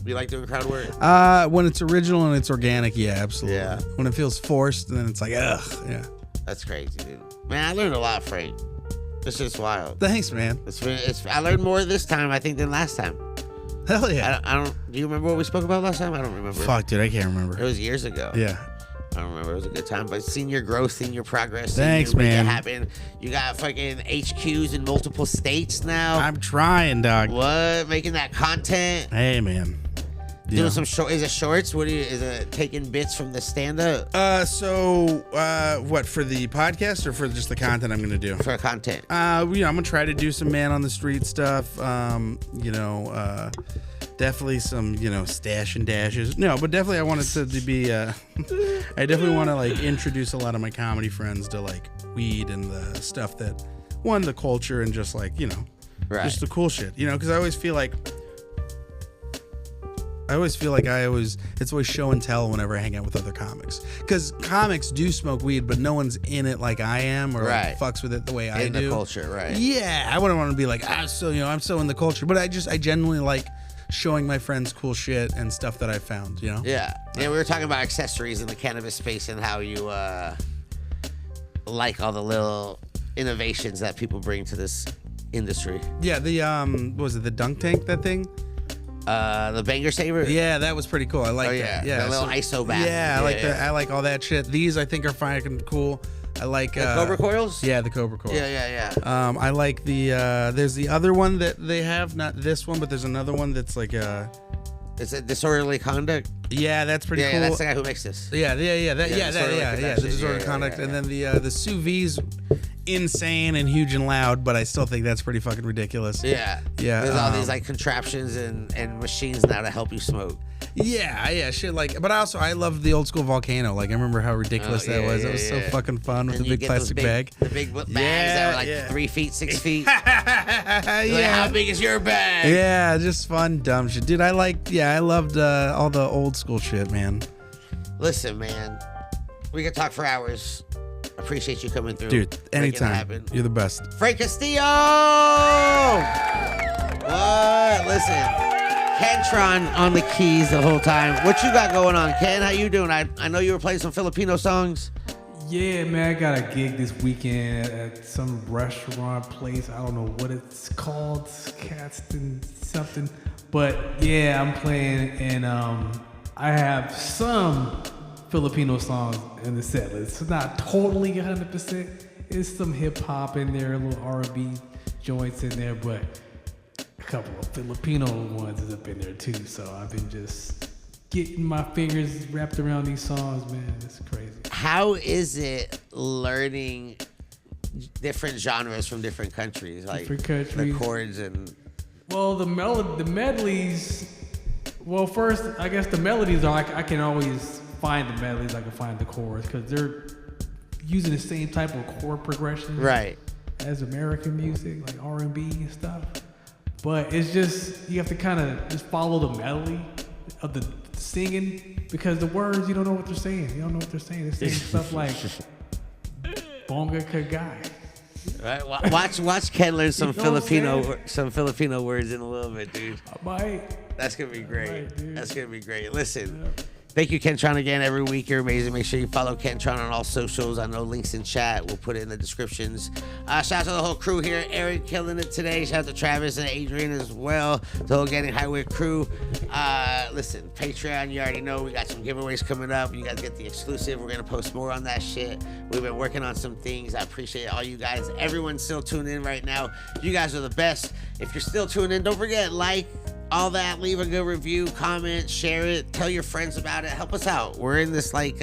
You like doing crowd work? When it's original and it's organic, yeah, absolutely. Yeah. When it feels forced, then it's like, ugh, yeah. That's crazy, dude. Man, I learned a lot, Frank. This is wild. Thanks, man. I learned more this time, I think, than last time. Hell yeah. I don't. Do you remember what we spoke about last time? I don't remember. Fuck, dude, I can't remember. It was years ago. Yeah. I don't remember. It was a good time, but seeing your growth, seeing your progress. Thanks, man. It happen. You got fucking HQs in multiple states now. I'm trying, dog. What? Making that content. Hey, man. Doing some short? Is it shorts? Is it taking bits from the stand-up? What, for the podcast or for just the content I'm gonna do? For content. I'm gonna try to do some man on the street stuff. Definitely some, stash and dashes. No, but definitely I want it to be. I definitely want to like introduce a lot of my comedy friends to like weed and the stuff that, the culture and just like right. just the cool shit. Because I always feel like. It's always show and tell whenever I hang out with other comics. Because comics do smoke weed, but no one's in it like I am or right. like fucks with it the way I do. In the culture, right. Yeah, I wouldn't want to be like, I'm so in the culture. But I genuinely like showing my friends cool shit and stuff that I found, Yeah. Yeah, we were talking about accessories in the cannabis space and how you like all the little innovations that people bring to this industry. Yeah, the, what was it, the dunk tank, that thing? The banger saver. Yeah, that was pretty cool. I like that. Yeah, the little ISO bath. Yeah, I like that. I like all that shit. These I think are fucking cool. I like the Cobra coils. Yeah, the Cobra coils. Yeah. I like the. There's the other one that they have, not this one, but there's another one that's like Is it disorderly conduct? Yeah, that's pretty cool. Yeah, that's the guy who makes this. Yeah. The disorderly conduct, and then the sous vise. Insane and huge and loud, but I still think that's pretty fucking ridiculous. Yeah. There's all these like contraptions and machines now to help you smoke. Yeah, shit like. But I loved the old school volcano. Like I remember how ridiculous that was. That was so fucking fun with the big plastic bag. The big bags that were like 3 feet, 6 feet. Like, how big is your bag? Yeah, just fun dumb shit, dude. I loved all the old school shit, man. Listen, man, we could talk for hours. Appreciate you coming through. Dude, anytime. You're the best. Frank Castillo! What? Listen, Kentron on the keys the whole time. What you got going on, Ken? How you doing? I know you were playing some Filipino songs. Yeah, man, I got a gig this weekend at some restaurant place. I don't know what it's called, Catston something. But yeah, I'm playing, and I have some Filipino songs in the set list. It's not totally 100%. It's some hip hop in there, a little R&B joints in there, but a couple of Filipino ones is up in there too. So I've been just getting my fingers wrapped around these songs, man. It's crazy. How is it learning different genres from different countries? Like different countries. The chords and... Well, the medleys... Well, first, I guess the melodies are like, I can always find the melodies, I can find the chords, because they're using the same type of chord progression as American music, like R&B and stuff. But it's just, you have to kind of just follow the melody of the singing, because the words, you don't know what they're saying. You don't know what they're saying. They're saying stuff like, bonga kagay. Right, watch Ken learn some You know Filipino words in a little bit, dude. I might. That's gonna be great. Right, that's gonna be great. Listen, thank you, Kentron, again every week. You're amazing. Make sure you follow Kentron on all socials. I know links in chat. We'll put it in the descriptions. Shout out to the whole crew here. Eric killing it today. Shout out to Travis and Adrian as well. The whole Getting Highway crew. Listen, Patreon. You already know we got some giveaways coming up. You guys get the exclusive. We're gonna post more on that shit. We've been working on some things. I appreciate all you guys. Everyone's still tuning in right now. You guys are the best. If you're still tuning in, don't forget, like, all that, leave a good review, comment, share it, tell your friends about it, help us out. We're in this like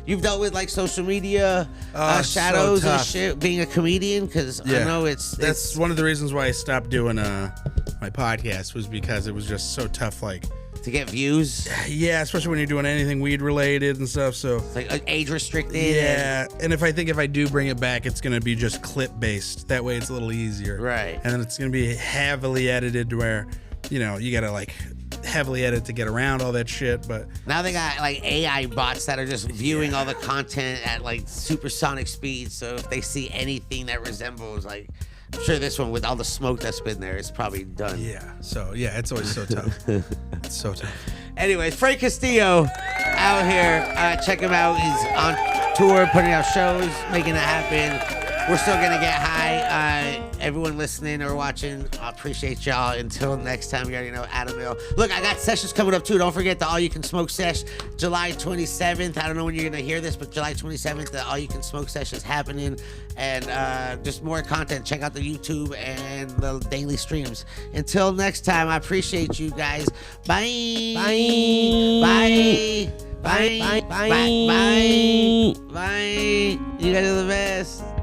you've dealt with like social media shadows so and shit being a comedian, because I know that's one of the reasons why I stopped doing my podcast, was because it was just so tough, like to get views. Yeah, especially when you're doing anything weed related and stuff. So it's like age restricted. Yeah, and if I do bring it back, it's gonna be just clip based. That way it's a little easier. Right. And then it's gonna be heavily edited where, you gotta like heavily edit to get around all that shit. But now they got like AI bots that are just viewing all the content at like supersonic speeds. So if they see anything that resembles, like, I'm sure this one with all the smoke that's been there, it's probably done. Yeah. So yeah, it's always so tough. It's so tough. Anyways, Frank Castillo out here. Check him out. He's on tour, putting out shows, making it happen. We're still gonna get high. Everyone listening or watching, I appreciate y'all. Until next time, you already know Adam Hill. Look, I got sessions coming up too. Don't forget the All You Can Smoke Sesh, July 27th. I don't know when you're gonna hear this, but July 27th, the All You Can Smoke Sesh is happening, and just more content. Check out the YouTube and the daily streams. Until next time, I appreciate you guys. Bye. Bye. Bye. Bye. Bye. Bye. Bye. Bye. You guys are the best.